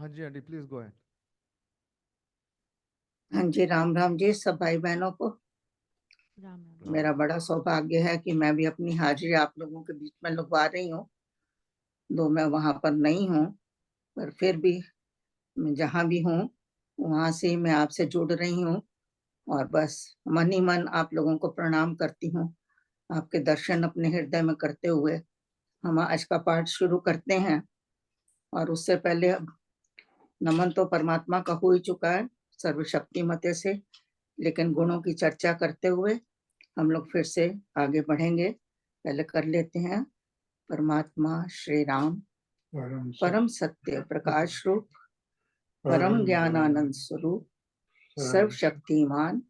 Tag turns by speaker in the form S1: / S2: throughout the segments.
S1: हाँ जी aunty, please go ahead.
S2: हाँ जी, राम राम जी सब भाई बहनों को।
S3: राम राम।
S2: मेरा बड़ा सौभाग्य है कि मैं भी अपनी हाजिरी आप लोगों के बीच में लगवा रही हूँ। दो मैं वहां पर नहीं हूँ, पर फिर भी मैं जहाँ भी हूँ वहां से मैं आपसे जुड़ रही हूँ। और बस मन ही मन आप लोगों को प्रणाम करती हूँ, आपके दर्शन अपने हृदय में करते हुए हम आज का पाठ शुरू करते हैं। और उससे पहले अब नमन तो परमात्मा का हो ही चुका है सर्वशक्तिमते से, लेकिन गुणों की चर्चा करते हुए हम लोग फिर से आगे बढ़ेंगे। पहले कर लेते हैं। परमात्मा श्री राम परम सत्य प्रकाश रूप, परम ज्ञान आनंद स्वरूप, सर्व शक्तिमान,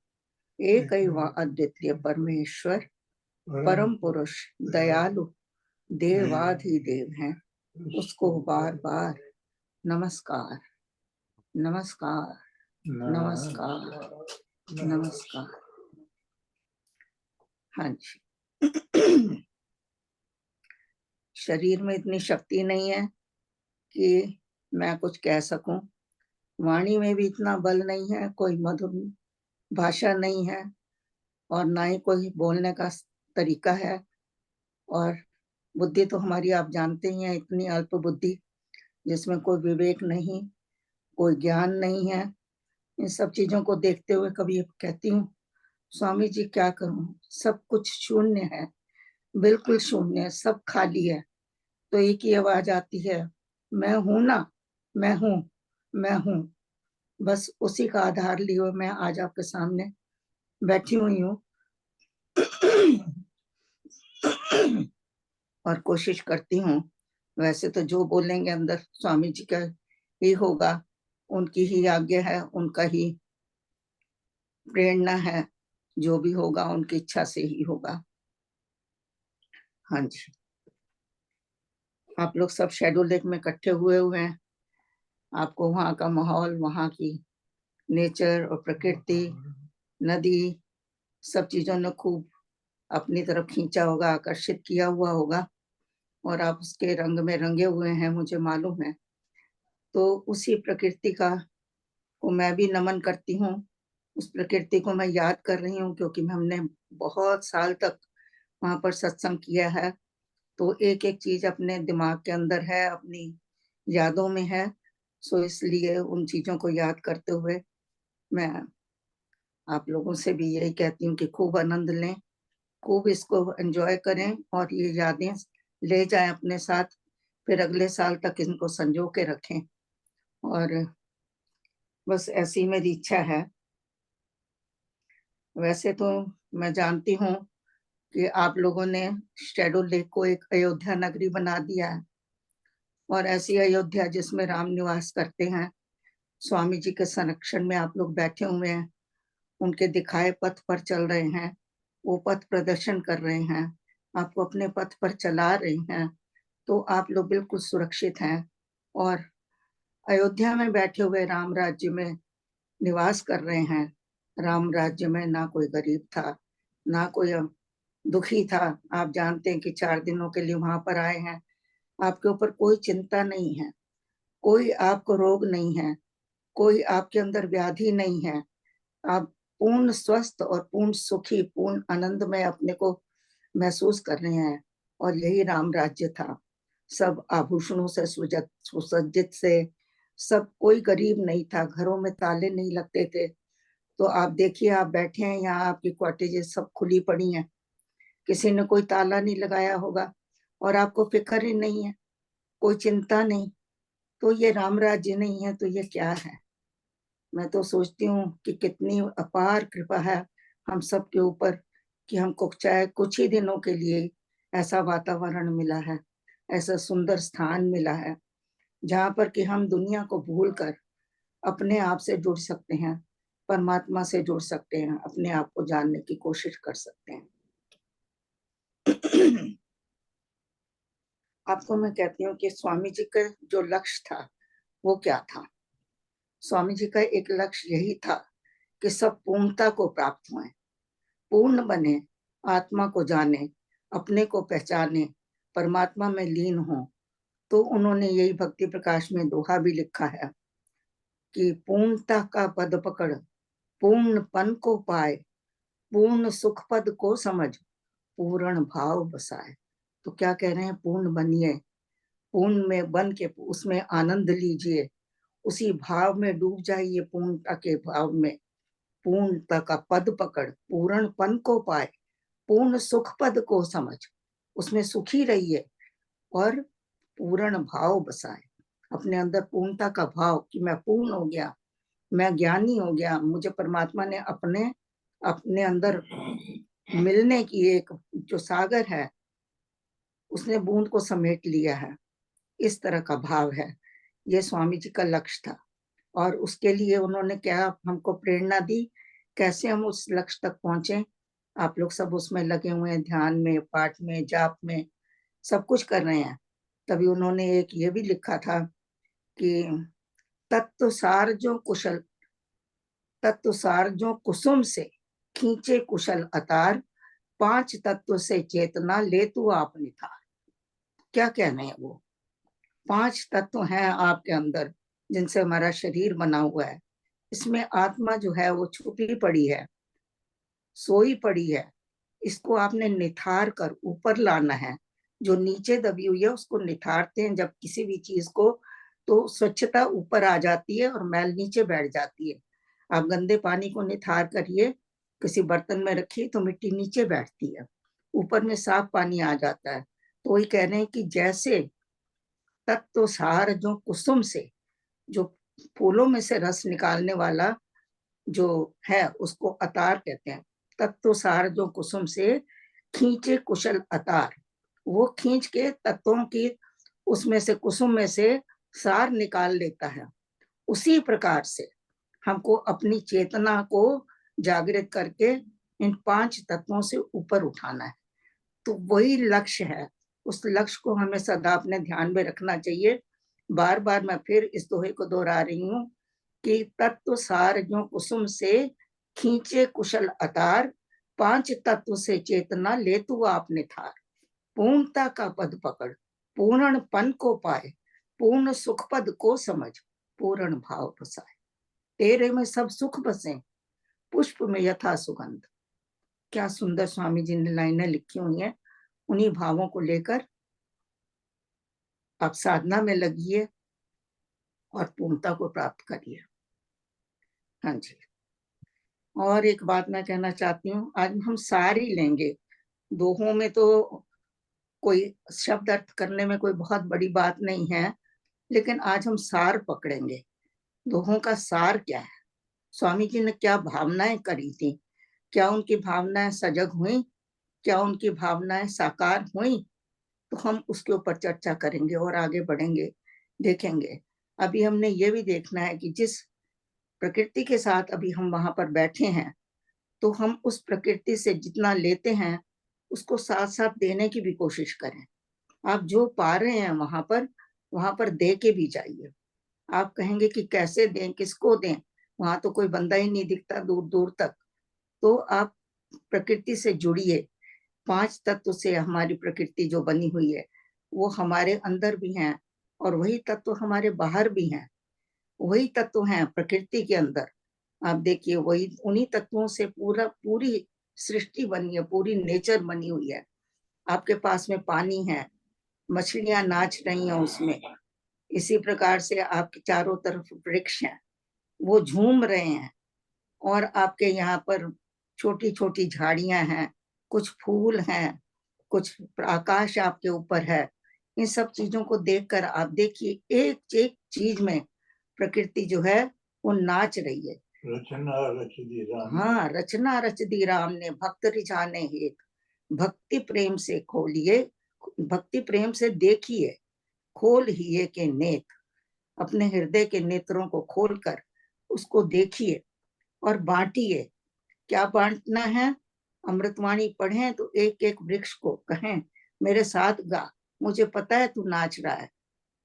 S2: एक अद्वितीय परमेश्वर, परम पुरुष दयालु देवाधिदेव हैं, उसको बार बार नमस्कार नमस्कार नमस्कार नमस्कार। हाँ जी। शरीर में इतनी शक्ति नहीं है कि मैं कुछ कह सकूं, वाणी में भी इतना बल नहीं है, कोई मधुर भाषा नहीं है, और ना ही कोई बोलने का तरीका है। और बुद्धि तो हमारी आप जानते ही हैं, इतनी अल्प बुद्धि जिसमें कोई विवेक नहीं, कोई ज्ञान नहीं है। इन सब चीजों को देखते हुए कभी कहती हूँ, स्वामी जी क्या करूं, सब कुछ शून्य है, बिल्कुल शून्य, सब खाली है। तो एक ही आवाज आती है, मैं हूं ना, मैं हूं, मैं हूं। बस उसी का आधार लिए हुए मैं आज आपके सामने बैठी हुई हूँ। और कोशिश करती हूँ, वैसे तो जो बोलेंगे अंदर स्वामी जी का ही होगा, उनकी ही आज्ञा है, उनका ही प्रेरणा है, जो भी होगा उनकी इच्छा से ही होगा। हाँ जी, आप लोग सब शैडो लेक में इकट्ठे हुए हैं। आपको वहाँ का माहौल, वहाँ की नेचर और प्रकृति, नदी, सब चीजों ने खूब अपनी तरफ खींचा होगा, आकर्षित किया हुआ होगा, और आप उसके रंग में रंगे हुए हैं, मुझे मालूम है। तो उसी प्रकृति का को मैं भी नमन करती हूँ, उस प्रकृति को मैं याद कर रही हूँ, क्योंकि हमने बहुत साल तक वहां पर सत्संग किया है। तो एक एक चीज अपने दिमाग के अंदर है, अपनी यादों में है। सो इसलिए उन चीजों को याद करते हुए मैं आप लोगों से भी यही कहती हूँ कि खूब आनंद लें, खूब इसको एंजॉय करें, और ये यादें ले जाएं अपने साथ, फिर अगले साल तक इनको संजो के रखें। और बस ऐसी मेरी इच्छा है। वैसे तो मैं जानती हूँ कि आप लोगों ने शैडो लेक को एक अयोध्या नगरी बना दिया है, और ऐसी अयोध्या जिसमें राम निवास करते हैं, स्वामी जी के संरक्षण में आप लोग बैठे हुए हैं, उनके दिखाए पथ पर चल रहे हैं, वो पथ प्रदर्शन कर रहे हैं, आपको अपने पथ पर चला रहे हैं, तो आप लोग बिल्कुल सुरक्षित हैं। और अयोध्या में बैठे हुए राम राज्य में निवास कर रहे हैं। राम राज्य में ना कोई गरीब था, ना कोई दुखी था। आप जानते हैं कि 4 दिनों के लिए वहां पर आए हैं, आपके ऊपर कोई चिंता नहीं है, कोई आपको रोग नहीं है, कोई आपके अंदर व्याधि नहीं है। आप पूर्ण स्वस्थ और पूर्ण सुखी, पूर्ण आनंद में अपने को महसूस कर रहे हैं। और यही राम राज्य था, सब आभूषणों से सुसज्जित से, सब, कोई गरीब नहीं था, घरों में ताले नहीं लगते थे। तो आप देखिए, आप बैठे हैं यहाँ, आपकी कॉटेजेस सब खुली पड़ी हैं, किसी ने कोई ताला नहीं लगाया होगा, और आपको फिक्र ही नहीं है, कोई चिंता नहीं। तो ये राम राज्य नहीं है तो ये क्या है? मैं तो सोचती हूँ कि कितनी अपार कृपा है हम सब के ऊपर, कि हमको चाहे कुछ ही दिनों के लिए ऐसा वातावरण मिला है, ऐसा सुंदर स्थान मिला है, जहाँ पर कि हम दुनिया को भूलकर अपने आप से जुड़ सकते हैं, परमात्मा से जुड़ सकते हैं, अपने आप को जानने की कोशिश कर सकते हैं। आपको मैं कहती हूँ कि स्वामी जी का जो लक्ष्य था वो क्या था। स्वामी जी का एक लक्ष्य यही था कि सब पूर्णता को प्राप्त हुए, पूर्ण बने, आत्मा को जाने, अपने को पहचाने, परमात्मा में लीन हो। तो उन्होंने यही भक्ति प्रकाश में दोहा भी लिखा है कि पूर्णता का पद पकड़, पूर्णपन को पाए, पूर्ण सुख पद को समझ, पूर्ण भाव बसाए। तो क्या कह रहे हैं? पूर्ण बनिए, पूर्ण में बन के उसमें आनंद लीजिए, उसी भाव में डूब जाइए, पूर्णता के भाव में। पूर्णता का पद पकड़, पूर्णपन को पाए, पूर्ण सुख पद को समझ, उसमें सुखी रहिए और पूर्ण भाव बसाए। अपने अंदर पूर्णता का भाव कि मैं पूर्ण हो गया, मैं ज्ञानी हो गया, मुझे परमात्मा ने अपने अपने अंदर मिलने की एक जो सागर है उसने बूंद को समेट लिया है, इस तरह का भाव है। ये स्वामी जी का लक्ष्य था और उसके लिए उन्होंने क्या हमको प्रेरणा दी, कैसे हम उस लक्ष्य तक पहुंचे। आप लोग सब उसमें लगे हुए हैं, ध्यान में, पाठ में, जाप में, सब कुछ कर रहे हैं। तभी उन्होंने एक ये भी लिखा था कि तत्व सार जो कुसुम से खींचे कुशल अतार, पांच तत्व से चेतना ले तू आप निथार। क्या कहने हैं वो? पांच तत्व हैं आपके अंदर जिनसे हमारा शरीर बना हुआ है। इसमें आत्मा जो है वो छुपी पड़ी है, सोई पड़ी है। इसको आपने निथार कर ऊपर लाना है। जो नीचे दबी हुई है उसको निथारते हैं जब किसी भी चीज को, तो स्वच्छता ऊपर आ जाती है और मैल नीचे बैठ जाती है। आप गंदे पानी को निथार करिए, किसी बर्तन में रखिए तो मिट्टी नीचे बैठती है, ऊपर में साफ पानी आ जाता है। तो वही कह रहे हैं कि जैसे तत्व सार जो कुसुम से, जो फूलों में से रस निकालने वाला जो है उसको अतार कहते हैं। तत्व सार जो कुसुम से खींचे कुशल अतार, वो खींच के तत्वों की उसमें से, कुसुम में से सार निकाल लेता है। उसी प्रकार से हमको अपनी चेतना को जागृत करके इन पांच तत्वों से ऊपर उठाना है। तो वही लक्ष्य है। उस लक्ष्य को हमें सदा अपने ध्यान में रखना चाहिए। बार बार मैं फिर इस दोहे को दोहरा रही हूँ कि तत्व सार जो कुसुम से खींचे कुशल अतार, पांच तत्व से चेतना ले तू आपने थार। पूर्णता का पद पकड़, पूर्णपन को पाए, पूर्ण सुख पद को समझ, पूर्ण भाव बसाए। तेरे में सब सुख बसे, पुष्प में यथा सुगंध। क्या सुंदर स्वामी जी ने लाइनें लिखी हुई हैं। उन्हीं भावों को लेकर आप साधना में लगिए और पूर्णता को प्राप्त करिए। हाँ जी। और एक बात मैं कहना चाहती हूँ, आज हम सार ही लेंगे। दोहों में तो कोई शब्द अर्थ करने में कोई बहुत बड़ी बात नहीं है, लेकिन आज हम सार पकड़ेंगे। दोहों का सार क्या है? स्वामी जी ने क्या भावनाएं करी थी? क्या उनकी भावनाएं सजग हुई? क्या उनकी भावनाएं साकार हुई? तो हम उसके ऊपर चर्चा करेंगे और आगे बढ़ेंगे, देखेंगे। अभी हमने ये भी देखना है कि जिस प्रकृति के साथ अभी हम वहां पर बैठे हैं, तो हम उस प्रकृति से जितना लेते हैं उसको साथ साथ देने की भी कोशिश करें। आप जो पा रहे हैं वहां पर दे के भी जाइए। आप कहेंगे कि कैसे दें, किसको दें, वहां तो कोई बंदा ही नहीं दिखता दूर दूर तक। तो आप प्रकृति से जुड़िए। पांच तत्व से हमारी प्रकृति जो बनी हुई है वो हमारे अंदर भी हैं और वही तत्व हमारे बाहर भी हैं। वही तत्व हैं प्रकृति के अंदर। आप देखिए, वही उन्हीं तत्वों से पूरी सृष्टि बनी है, पूरी नेचर बनी हुई है। आपके पास में पानी है, मछलियां नाच रही हैं उसमें। इसी प्रकार से आपके चारों तरफ वृक्ष हैं, वो झूम रहे हैं। और आपके यहाँ पर छोटी छोटी झाड़ियां हैं, कुछ फूल हैं, कुछ आकाश आपके ऊपर है। इन सब चीजों को देखकर आप देखिए, एक एक चीज में प्रकृति जो है वो नाच रही है। रचना रच दी राम। हाँ, रचना रच दी राम ने, भक्त रिझाने हेत। भक्ति प्रेम से खोलिए, भक्ति प्रेम से देखिए, खोल हिये के नेत। अपने हृदय के नेत्रों को खोलकर उसको देखिए और बांटिए। क्या बांटना है? अमृतवाणी पढ़ें तो एक एक वृक्ष को कहें मेरे साथ गा, मुझे पता है तू नाच रहा है,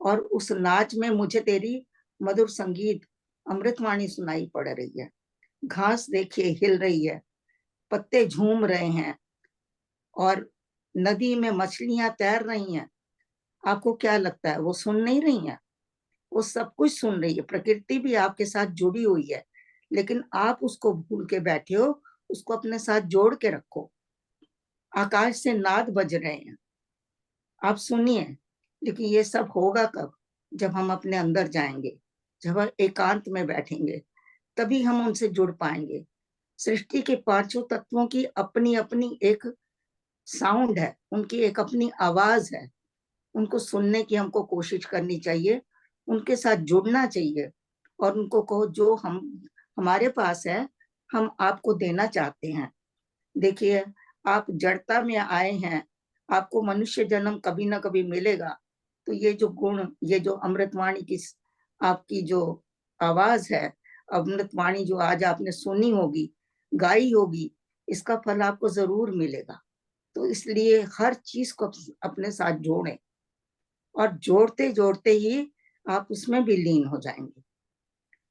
S2: और उस नाच में मुझे तेरी मधुर संगीत अमृतवाणी सुनाई पड़ रही है। घास देखिए हिल रही है, पत्ते झूम रहे हैं और नदी में मछलियां तैर रही हैं। आपको क्या लगता है वो सुन नहीं रही हैं? वो सब कुछ सुन रही है, प्रकृति भी आपके साथ जुड़ी हुई है, लेकिन आप उसको भूल के बैठे हो। उसको अपने साथ जोड़ के रखो। आकाश से नाद बज रहे हैं, आप सुनिए। लेकिन ये सब होगा कब? जब हम अपने अंदर जाएंगे, जब हम एकांत में बैठेंगे, तभी हम उनसे जुड़ पाएंगे। सृष्टि के पांचों तत्वों की अपनी अपनी एक साउंड है, उनकी एक अपनी आवाज है। उनको सुनने की हमको कोशिश करनी चाहिए, उनके साथ जुड़ना चाहिए, और उनको कहो जो हम हमारे पास है, हम आपको देना चाहते हैं। देखिए, आप जड़ता में आए हैं, आपको मनुष्य जन्म कभी ना कभी मिलेगा। तो ये जो गुण, ये जो अमृतवाणी की आपकी जो आवाज है, अमृतवाणी जो आज आपने सुनी होगी, गाई होगी, इसका फल आपको जरूर मिलेगा। तो इसलिए हर चीज को अपने साथ जोड़ें, और जोड़ते जोड़ते ही आप उसमें भी लीन हो जाएंगे।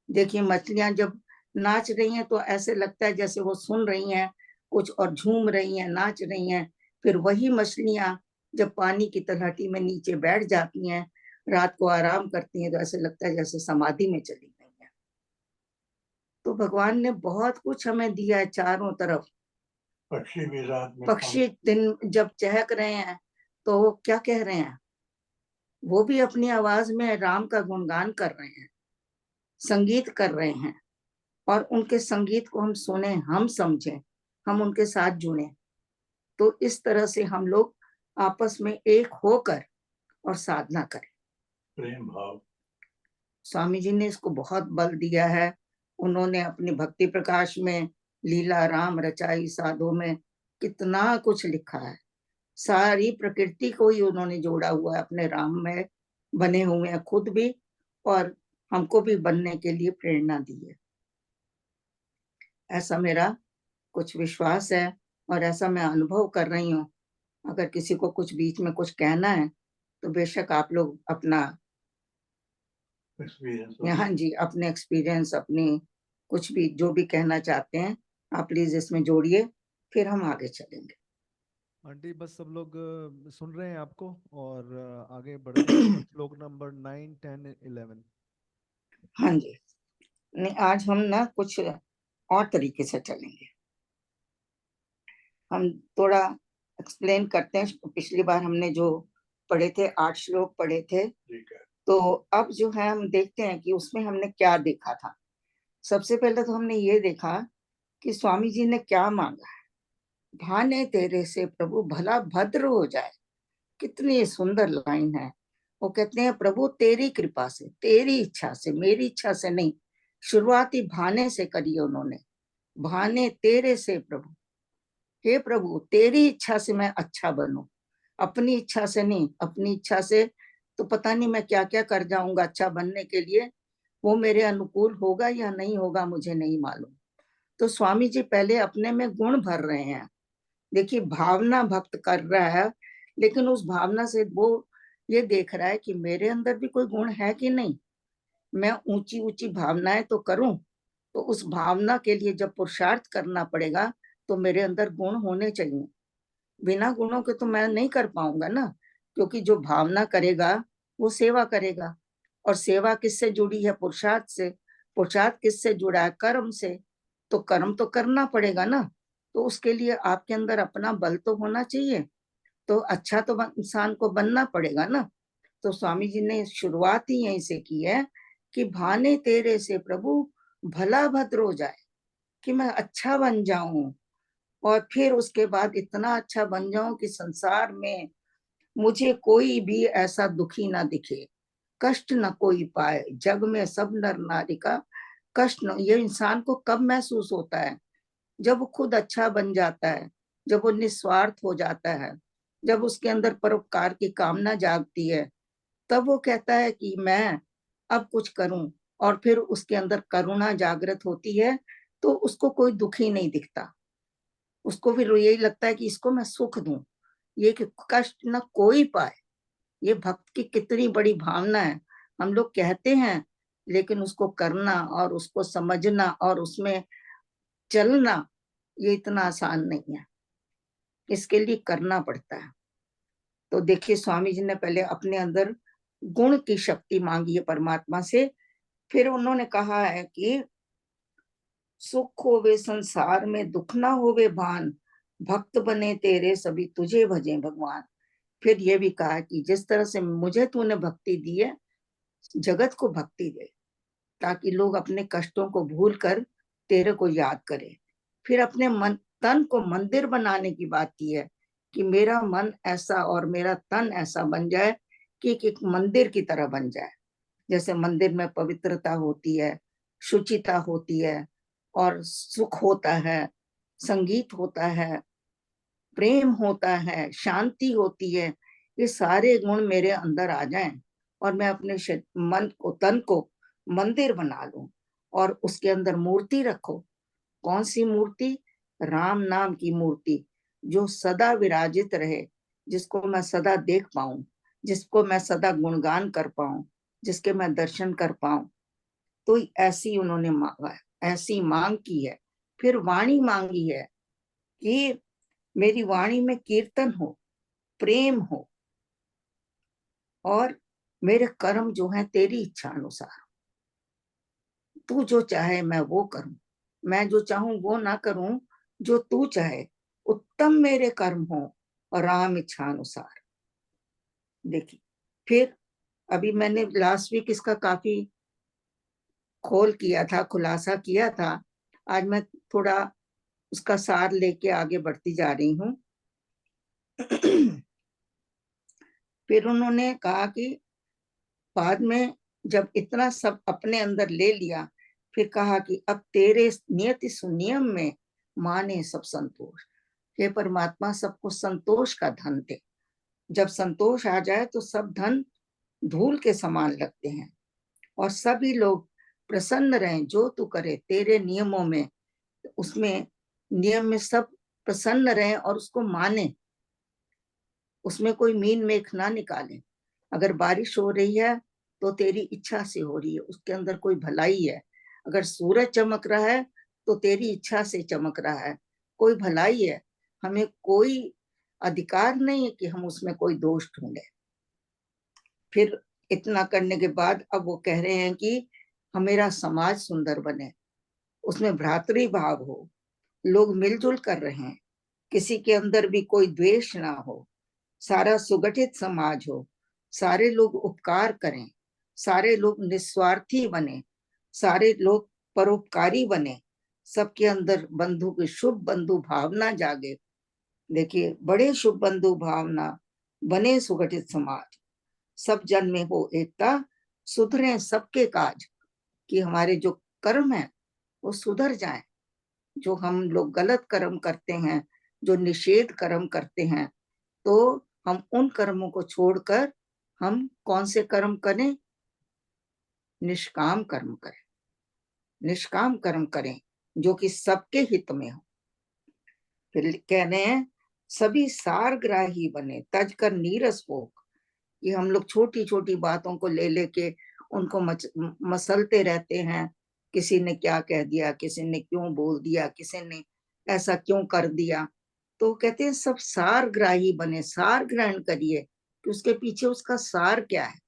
S2: देखिए, मछलियां जब नाच रही हैं तो ऐसे लगता है जैसे वो सुन रही हैं कुछ, और झूम रही हैं, नाच रही हैं। फिर वही मछलियां जब पानी की तलहटी में नीचे बैठ जाती हैं, रात को आराम करती हैं, तो ऐसे लगता है जैसे समाधि में चली गई हैं। तो भगवान ने बहुत कुछ हमें दिया है चारों तरफ।
S1: पक्षी भी रात में
S2: पक्षी दिन जब चहक रहे हैं तो वो क्या कह रहे हैं? वो भी अपनी आवाज में राम का गुणगान कर रहे हैं, संगीत कर रहे हैं। और उनके संगीत को हम सुने, हम समझें, हम उनके साथ जुड़े। तो इस तरह से हम लोग आपस में एक होकर और साधना करें।
S1: प्रेम भाव।
S2: स्वामी जी ने इसको बहुत बल दिया है। उन्होंने अपने भक्ति प्रकाश में लीला राम रचाई साधो में कितना कुछ लिखा है। सारी प्रकृति को ही उन्होंने जोड़ा हुआ है अपने राम में, बने हुए हैं खुद भी, और हमको भी बनने के लिए प्रेरणा दी है। ऐसा मेरा कुछ विश्वास है, और ऐसा मैं अनुभव कर रही हूँ। अगर किसी को कुछ बीच में कुछ कहना है तो बेशक आप लोग अपना हाँ जी, अपने एक्सपीरियंस, अपनी कुछ भी जो भी कहना चाहते हैं आप प्लीज इसमें जोड़िए, फिर हम आगे चलेंगे।
S4: आंटी बस सब लोग सुन रहे हैं आपको, और आगे बढ़ते हैं श्लोक नंबर 9, 10, 11।
S2: हाँ जी, नहीं आज हम ना कुछ और तरीके से चलेंगे। हम थोड़ा एक्सप्लेन करते हैं। पिछली बार हमने जो पढ़े थे, 8 श्लोक पढ़े थे, तो अब जो है हम देखते हैं कि उसमें हमने क्या देखा था। सबसे पहले तो हमने ये देखा कि स्वामी जी ने क्या मांगा है। भाने तेरे से प्रभु भला भद्र हो जाए। कितनी सुंदर लाइन है। वो कहते हैं प्रभु तेरी कृपा से, तेरी इच्छा से, मेरी इच्छा से नहीं। शुरुआती भाने से करी उन्होंने। भाने तेरे से प्रभु, हे प्रभु तेरी इच्छा से मैं अच्छा बनूं, अपनी इच्छा से नहीं। अपनी इच्छा से तो पता नहीं मैं क्या क्या कर जाऊंगा अच्छा बनने के लिए, वो मेरे अनुकूल होगा या नहीं होगा मुझे नहीं मालूम। तो स्वामी जी पहले अपने में गुण भर रहे हैं। देखिए, भावना भक्त कर रहा है, लेकिन उस भावना से वो ये देख रहा है कि मेरे अंदर भी कोई गुण है कि नहीं। मैं ऊंची ऊंची भावनाएं तो करूं, तो उस भावना के लिए जब पुरुषार्थ करना पड़ेगा तो मेरे अंदर गुण होने चाहिए। बिना गुणों के तो मैं नहीं कर पाऊंगा ना, क्योंकि जो भावना करेगा वो सेवा करेगा, और सेवा किससे जुड़ी है? पुरुषार्थ से। पुरुषार्थ किससे जुड़ा है? कर्म से। तो कर्म तो करना पड़ेगा ना। तो उसके लिए आपके अंदर अपना बल तो होना चाहिए। तो अच्छा तो इंसान को बनना पड़ेगा ना। तो स्वामी जी ने शुरुआत ही यहीं से की है कि भाने तेरे से प्रभु भला भद्र हो जाए, कि मैं अच्छा बन जाऊं, और फिर उसके बाद इतना अच्छा बन जाऊं कि संसार में मुझे कोई भी ऐसा दुखी ना दिखे, कष्ट ना कोई पाए। जग में सब नर नारी का कष्ट न। ये इंसान को कब महसूस होता है? जब वो खुद अच्छा बन जाता है, जब वो निस्वार्थ हो जाता है, जब उसके अंदर परोपकार की कामना जागती है, तब वो कहता है कि मैं अब कुछ करूं। और फिर उसके अंदर करुणा जागृत होती है, तो उसको कोई दुखी नहीं दिखता। उसको फिर यही लगता है कि इसको मैं सुख दूं, ये कि कष्ट ना कोई पाए। ये भक्त की कितनी बड़ी भावना है। हम लोग कहते हैं, लेकिन उसको करना और उसको समझना और उसमें चलना, ये इतना आसान नहीं है। इसके लिए करना पड़ता है। तो देखिए, स्वामी जी ने पहले अपने अंदर गुण की शक्ति मांगी है परमात्मा से। फिर उन्होंने कहा है कि सुख होवे संसार में दुख ना होवे भान, भक्त बने तेरे सभी तुझे भजे भगवान। फिर ये भी कहा कि जिस तरह से मुझे तूने भक्ति दी है, जगत को भक्ति दे, ताकि लोग अपने कष्टों को भूल कर तेरे को याद करें। फिर अपने मन तन को मंदिर बनाने की बात की है कि मेरा मन ऐसा और मेरा तन ऐसा बन जाए कि एक मंदिर की तरह बन जाए। जैसे मंदिर में पवित्रता होती है, शुचिता होती है, और सुख होता है, संगीत होता है, प्रेम होता है, शांति होती है। ये सारे गुण मेरे अंदर आ जाएं और मैं अपने मन को तन को मंदिर बना लूं और उसके अंदर मूर्ति रखो। कौन सी मूर्ति? राम नाम की मूर्ति, जो सदा विराजित रहे, जिसको मैं सदा देख पाऊं, जिसको मैं सदा गुणगान कर पाऊं, जिसके मैं दर्शन कर पाऊं। तो ऐसी उन्होंने मांगा है, ऐसी मांग की है। फिर वाणी मांगी है कि मेरी वाणी में कीर्तन हो, प्रेम हो, और मेरे कर्म जो है तेरी इच्छा अनुसार। तू जो चाहे मैं वो करूं, मैं जो चाहूं वो ना करूं, जो तू चाहे उत्तम मेरे कर्म हो और राम इच्छा अनुसार। देखिए, फिर अभी मैंने लास्ट वीक इसका काफी खोल किया था, खुलासा किया था। आज मैं थोड़ा उसका सार लेके आगे बढ़ती जा रही हूँ। फिर उन्होंने कहा कि बाद में जब इतना सब अपने अंदर ले लिया, फिर कहा कि अब तेरे नियति सुनियम में माने सब संतोष। हे परमात्मा, सबको संतोष का धन दे। जब संतोष आ जाए तो सब धन धूल के समान लगते हैं, और सभी लोग प्रसन्न रहें। जो तू करे तेरे नियमों में, उसमें नियम में सब प्रसन्न रहें और उसको माने, उसमें कोई मीन मेख ना निकाले। अगर बारिश हो रही है तो तेरी इच्छा से हो रही है, उसके अंदर कोई भलाई है। अगर सूरज चमक रहा है तो तेरी इच्छा से चमक रहा है, कोई भलाई है। हमें कोई अधिकार नहीं है कि हम उसमें कोई दोष ढूंढे। फिर इतना करने के बाद अब वो कह रहे हैं कि हमारा समाज सुंदर बने, उसमें भ्रातृ भाव हो, लोग मिलजुल कर रहे, किसी के अंदर भी कोई द्वेष ना हो, सारा सुगठित समाज हो, सारे लोग उपकार करें, सारे लोग निस्वार्थी बने, सारे लोग परोपकारी बने, सबके अंदर बंधु की शुभ बंधु भावना जागे। देखिए, बड़े शुभ बंधु भावना बने सुगठित समाज, सब जन में हो एकता, सुधरे सबके काज। कि हमारे जो कर्म है वो सुधर जाए। जो हम लोग गलत कर्म करते हैं, जो निषेध कर्म करते हैं, तो हम उन कर्मों को छोड़कर हम कौन से कर्म करें? निष्काम कर्म करें, निष्काम कर्म करें जो कि सबके हित में हो। फिर कह रहे हैं सभी सारग्राही बने, तज कर नीरस भोग। कि हम लोग छोटी छोटी बातों को ले लेके उनको मसलते रहते हैं। किसी ने क्या कह दिया, किसी ने क्यों बोल दिया, किसी ने ऐसा क्यों कर दिया। तो कहते हैं सब सारग्राही बने, सार ग्रहण करिए कि उसके पीछे उसका सार क्या है।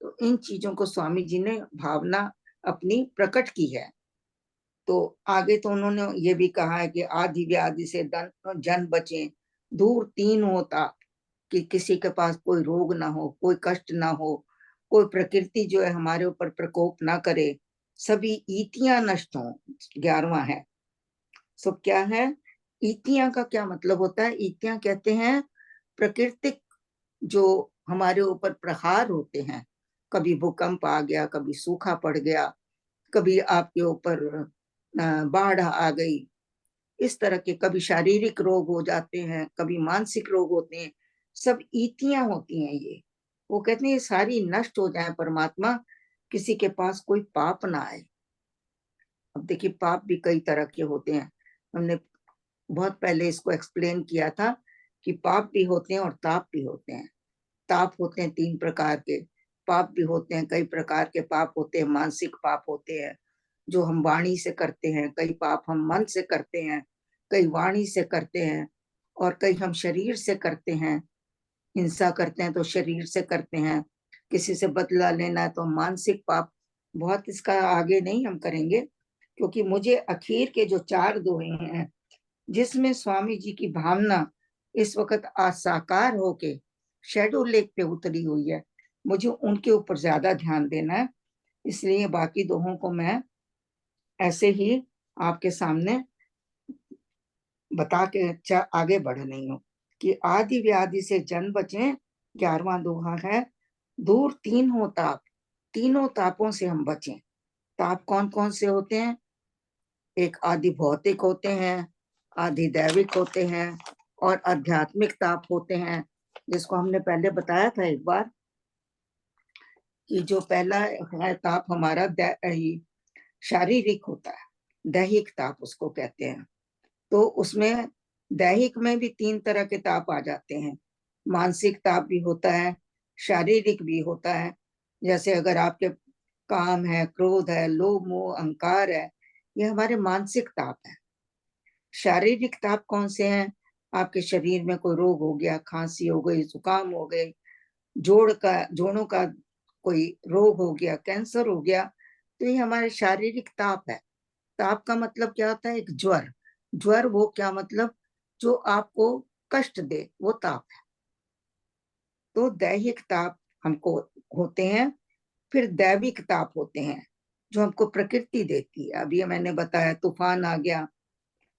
S2: तो इन चीजों को स्वामी जी ने भावना अपनी प्रकट की है। तो आगे तो उन्होंने ये भी कहा है कि आदि व्याधि से जन बचे, दूर तीन होता, कि किसी के पास कोई रोग ना हो, कोई कष्ट ना हो, कोई प्रकृति जो है हमारे ऊपर प्रकोप ना करे, सभी ईतियां नष्ट हो। 11वां है। सो क्या है ईतियां का क्या मतलब होता है? ईतियां कहते हैं प्राकृतिक जो हमारे ऊपर प्रहार होते हैं। कभी भूकंप आ गया, कभी सूखा पड़ गया, कभी आपके ऊपर बाढ़ आ गई, इस तरह के कभी शारीरिक रोग हो जाते हैं, कभी मानसिक रोग होते हैं। सब ईतियां होती हैं ये। वो कहते हैं ये सारी नष्ट हो जाए परमात्मा, किसी के पास कोई पाप ना आए। अब देखिए, पाप भी कई तरह के होते हैं। हमने बहुत पहले इसको एक्सप्लेन किया था कि पाप भी होते हैं और ताप भी होते हैं। ताप होते हैं 3 प्रकार के, पाप भी होते हैं कई प्रकार के। पाप होते हैं मानसिक पाप होते हैं जो हम वाणी से करते हैं, कई पाप हम मन से करते हैं, कई वाणी से करते हैं, और कई हम शरीर से करते हैं। हिंसा करते हैं तो शरीर से करते हैं, किसी से बदला लेना है तो मानसिक पाप। बहुत इसका आगे नहीं हम करेंगे, क्योंकि मुझे अखीर के जो 4 दोहे हैं जिसमें स्वामी जी की भावना इस वक्त साकार होके शैडो लेक पे उतरी हुई है, मुझे उनके ऊपर ज्यादा ध्यान देना है। इसलिए बाकी दोहों को मैं ऐसे ही आपके सामने बता के आगे बढ़ रही हूँ कि आदि व्याधि से जन बचे। 11वां दोहा है, दूर 3 हो ताप, तीनों तापों से हम बचें। ताप कौन कौन से होते हैं? एक आदि भौतिक होते हैं, आदि दैविक होते हैं और आध्यात्मिक ताप होते हैं, जिसको हमने पहले बताया था एक बार कि जो पहला है ताप हमारा शारीरिक होता है, दैहिक ताप उसको कहते हैं। तो उसमें दैहिक में भी 3 तरह के ताप आ जाते हैं। मानसिक ताप भी होता है, शारीरिक भी होता है। जैसे अगर आपके काम है, क्रोध है, लोभ मोह अहंकार है, ये हमारे मानसिक ताप है। शारीरिक ताप कौन से हैं? आपके शरीर में कोई रोग हो गया, खांसी हो गई, जुकाम हो गए, जोड़ों का कोई रोग हो गया, कैंसर हो गया, तो ये हमारे शारीरिक ताप है। ताप का मतलब क्या होता है? एक ज्वर। ज्वर वो क्या मतलब? जो आपको कष्ट दे, वो ताप है। तो दैहिक ताप हमको होते हैं। फिर दैविक ताप होते हैं जो हमको प्रकृति देती है। अब ये मैंने बताया, तूफान आ गया,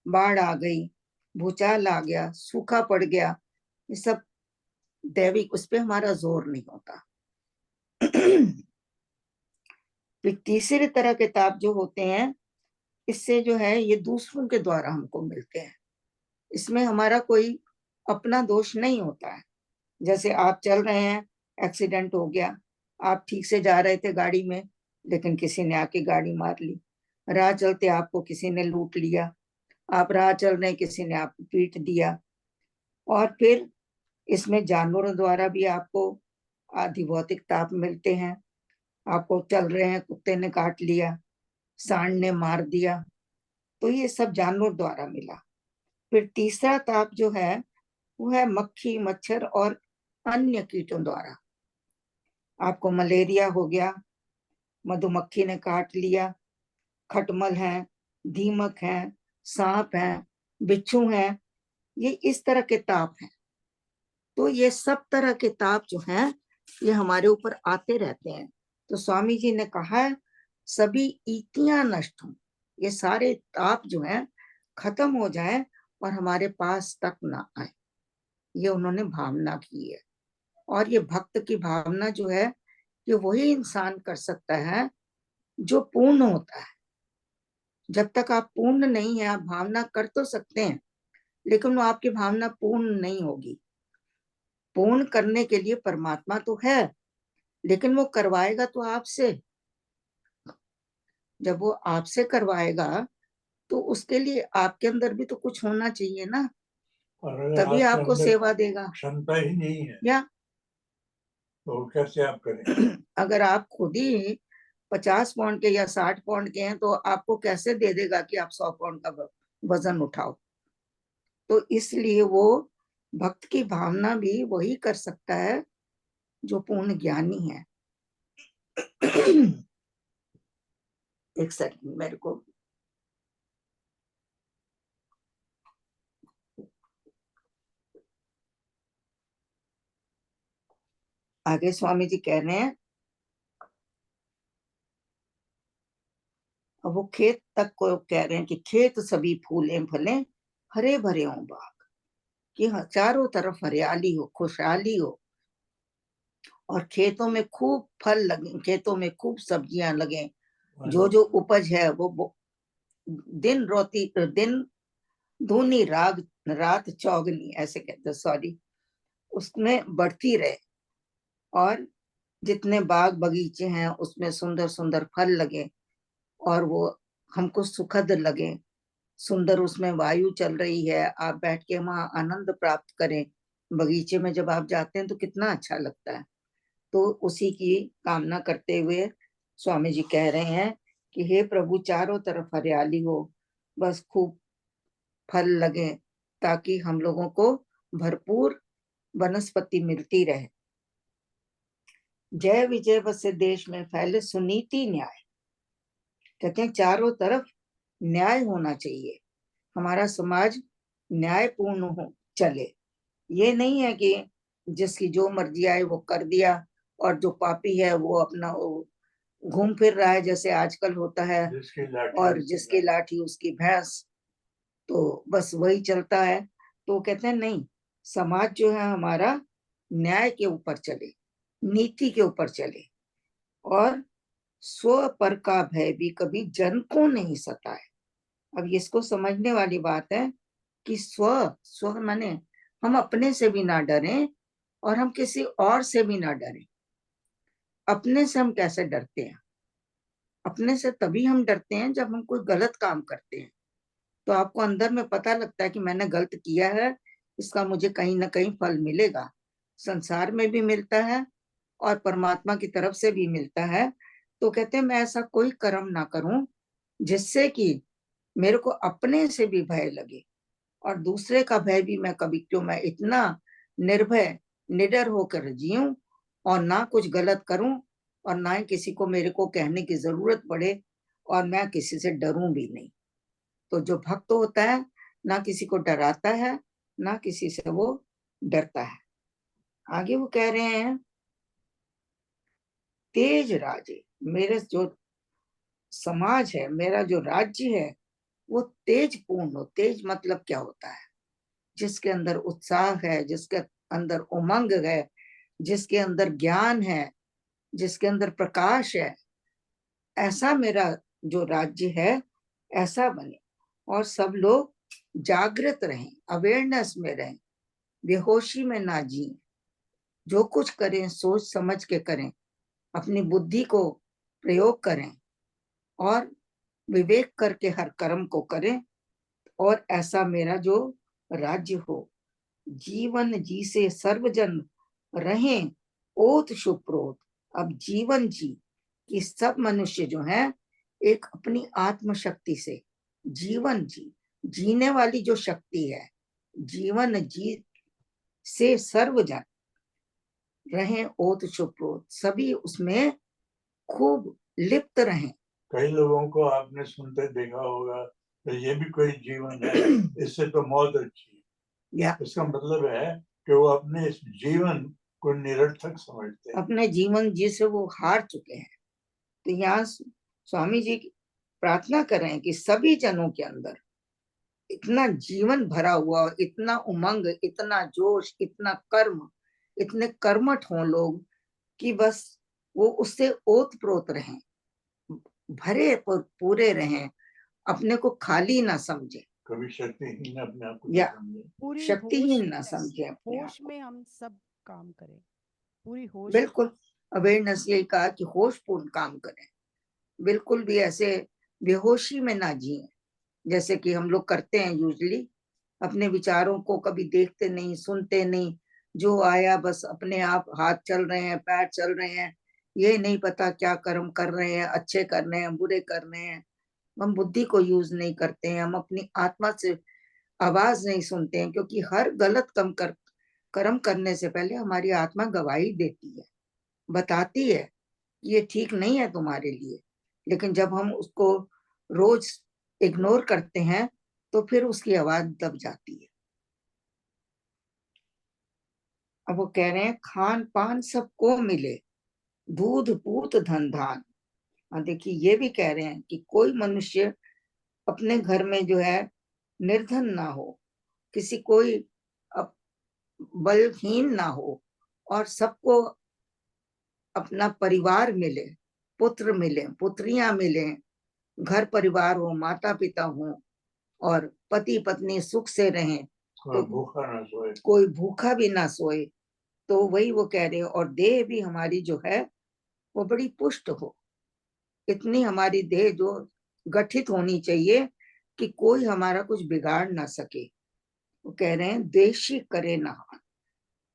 S2: बाढ़ आ गई, भूचाल आ गया, सूखा पड़ गया, ये सब दैविक, उस पे हमारा जोर नहीं होता। फिर तीसरे तरह के ताप जो होते हैं, इससे जो है ये दूसरों के द्वारा हमको मिलते हैं। इसमें हमारा कोई अपना दोष नहीं होता है। जैसे आप चल रहे हैं, एक्सीडेंट हो गया, आप ठीक से जा रहे थे गाड़ी में, लेकिन किसी ने आके गाड़ी मार ली। राह चलते आपको किसी ने लूट लिया, आप राह चल रहे, किसी ने आपको पीट दिया। और फिर इसमें जानवरों द्वारा भी आपको आदि भौतिक ताप मिलते हैं। आपको चल रहे हैं, कुत्ते ने काट लिया, सांड ने मार दिया, तो ये सब जानवर द्वारा मिला। फिर तीसरा ताप जो है वो है मक्खी, मच्छर और अन्य कीटों द्वारा। आपको मलेरिया हो गया, मधुमक्खी ने काट लिया, खटमल है, दीमक है, सांप है, बिच्छू है, ये इस तरह के ताप हैं। तो ये सब तरह के ताप जो हैं ये हमारे ऊपर आते रहते हैं। तो स्वामी जी ने कहा है सभी ईतियां नष्ट हों, ये सारे ताप जो हैं खत्म हो जाए और हमारे पास तक ना आए, ये उन्होंने भावना की है। और ये भक्त की भावना जो है ये वही इंसान कर सकता है जो पूर्ण होता है। जब तक आप पूर्ण नहीं है, आप भावना कर तो सकते हैं, लेकिन वो आपकी भावना पूर्ण नहीं होगी। पूर्ण करने के लिए परमात्मा तो है, लेकिन वो करवाएगा तो आपसे। जब वो आपसे करवाएगा तो उसके लिए आपके अंदर भी तो कुछ होना चाहिए ना,
S1: और अगर
S2: तभी
S1: आपके
S2: आपको
S1: अंदर
S2: सेवा देगा।
S1: क्षमता ही नहीं है
S2: या
S1: तो कैसे आप करें?
S2: अगर आप खुद ही 50 पाउंड के या 60 पाउंड के हैं तो आपको कैसे दे देगा कि आप 100 पाउंड का वजन उठाओ? तो इसलिए वो भक्त की भावना भी वही कर सकता है जो पूर्ण ज्ञानी है। एक सेकंड मेरे को, आगे स्वामी जी कह रहे हैं, अब वो खेत तक को कह रहे हैं कि खेत सभी फूले फले, हरे भरे हो बाग, कि हाँ चारों तरफ हरियाली हो, खुशहाली हो, और खेतों में खूब फल लगे, खेतों में खूब सब्जियां लगे, जो उपज है वो दिन दूनी रात चौगनी, ऐसे कहते, सॉरी, उसमें बढ़ती रहे। और जितने बाग बगीचे हैं उसमें सुंदर सुंदर फल लगे और वो हमको सुखद लगे, सुंदर उसमें वायु चल रही है, आप बैठ के वहां आनंद प्राप्त करें। बगीचे में जब आप जाते हैं तो कितना अच्छा लगता है। तो उसी की कामना करते हुए स्वामी जी कह रहे हैं कि हे प्रभु, चारों तरफ हरियाली हो, बस खूब फल लगे, ताकि हम लोगों को भरपूर वनस्पति मिलती रहे। जय विजय बसे देश में फैले सुनीति न्याय। कहते हैं चारों तरफ न्याय होना चाहिए, हमारा समाज न्यायपूर्ण हो चले। ये नहीं है कि जिसकी जो मर्जी आए वो कर दिया और जो पापी है वो अपना घूम फिर रहा है, जैसे आजकल होता है, और जिसकी लाठी उसकी भैंस, तो बस वही चलता है। तो कहते हैं नहीं, समाज जो है हमारा न्याय के ऊपर चले, नीति के ऊपर चले, और स्व पर का भय भी कभी जन को नहीं सताए। अब इसको समझने वाली बात है कि स्व माने हम अपने से भी ना डरें और हम किसी और से भी ना डरें। अपने से हम कैसे डरते हैं? अपने से तभी हम डरते हैं जब हम कोई गलत काम करते हैं, तो आपको अंदर में पता लगता है कि मैंने गलत किया है, इसका मुझे कहीं ना कहीं फल मिलेगा, संसार में भी मिलता है और परमात्मा की तरफ से भी मिलता है। तो कहते हैं मैं ऐसा कोई कर्म ना करूं जिससे कि मेरे को अपने से भी भय लगे और दूसरे का भय भी मैं कभी, क्यों मैं इतना निर्भय निडर होकर जीऊं और ना कुछ गलत करूं और ना ही किसी को मेरे को कहने की जरूरत पड़े और मैं किसी से डरूं भी नहीं। तो जो भक्त होता है ना किसी को डराता है ना किसी से वो डरता है। आगे वो कह रहे हैं तेज राजे, मेरे जो समाज है, मेरा जो राज्य है वो तेज पूर्ण हो। तेज मतलब क्या होता है? जिसके अंदर उत्साह है, जिसके अंदर उमंग है, जिसके अंदर ज्ञान है, जिसके अंदर प्रकाश है, ऐसा मेरा जो राज्य है ऐसा बने। और सब लोग जागृत रहें, अवेयरनेस में रहें, बेहोशी में ना जिएं। जो कुछ करें सोच समझ के करें, अपनी बुद्धि को प्रयोग करें और विवेक करके हर कर्म को करें, और ऐसा मेरा जो राज्य हो। जीवन जी से सर्वजन रहें ओत सुप्रोत। अब जीवन जी कि सब मनुष्य जो है एक अपनी आत्म शक्ति से जीवन जी, जीने वाली जो शक्ति है, जीवन जी से सर्वजन रहें ओत सुप्रोत, सभी उसमें खूब लिप्त रहें।
S1: कई लोगों को आपने सुनते देखा होगा तो ये भी कोई जीवन है, इससे तो मौत अच्छी है।
S2: या
S1: इसका मतलब है कि वो अपने इस जीवन को निरर्थक समझते हैं,
S2: अपने जीवन जी से वो हार चुके हैं। तो यहाँ स्वामी जी प्रार्थना कर रहे हैं कि सभी जनों के अंदर इतना जीवन भरा हुआ, इतना उमंग, इतना जोश, इतना कर्म, इतने कर्मठ हों लोग कि बस वो उससे ओतप्रोत रहें, भरे पूरे रहें, अपने को खाली ना समझे,
S1: कभी शक्तिहीन अपने आप को
S2: या
S1: समझे,
S3: पूरी
S2: शक्तिहीन ना समझे अपने आप
S3: होश
S2: को।
S3: में हम सब काम करें, पूरी होश
S2: बिल्कुल अवेयरनेस, यही कहा कि होशपूर्ण काम करें, बिल्कुल भी ऐसे बेहोशी में ना जिए जैसे कि हम लोग करते हैं यूजली। अपने विचारों को कभी देखते नहीं, सुनते नहीं, जो आया बस अपने आप हाथ चल रहे हैं, पैर चल रहे हैं, ये नहीं पता क्या कर्म कर रहे हैं, अच्छे कर रहे हैं, बुरे कर रहे हैं। हम बुद्धि को यूज नहीं करते हैं, हम अपनी आत्मा से आवाज नहीं सुनते हैं, क्योंकि हर गलत कर्म करने से पहले हमारी आत्मा गवाही देती है, बताती है ये ठीक नहीं है तुम्हारे लिए। लेकिन जब हम उसको रोज इग्नोर करते हैं तो फिर उसकी आवाज दब जाती है। अब वो कह रहे हैं खान पान सबको मिले, दूध पूत धन धान। देखिए ये भी कह रहे हैं कि कोई मनुष्य अपने घर में जो है निर्धन ना हो, किसी कोई बलहीन ना हो, और सबको अपना परिवार मिले, पुत्र मिले, पुत्रियां मिले, घर परिवार हो, माता पिता हो, और पति पत्नी सुख से रहें,
S1: कोई भूखा ना सोए,
S2: कोई भूखा भी ना सोए। तो वही वो कह रहे हैं, और देह भी हमारी जो है वो बड़ी पुष्ट हो, इतनी हमारी देह जो गठित होनी चाहिए कि कोई हमारा कुछ बिगाड़ ना सके। वो कह रहे हैं द्वेषी करे ना हानि,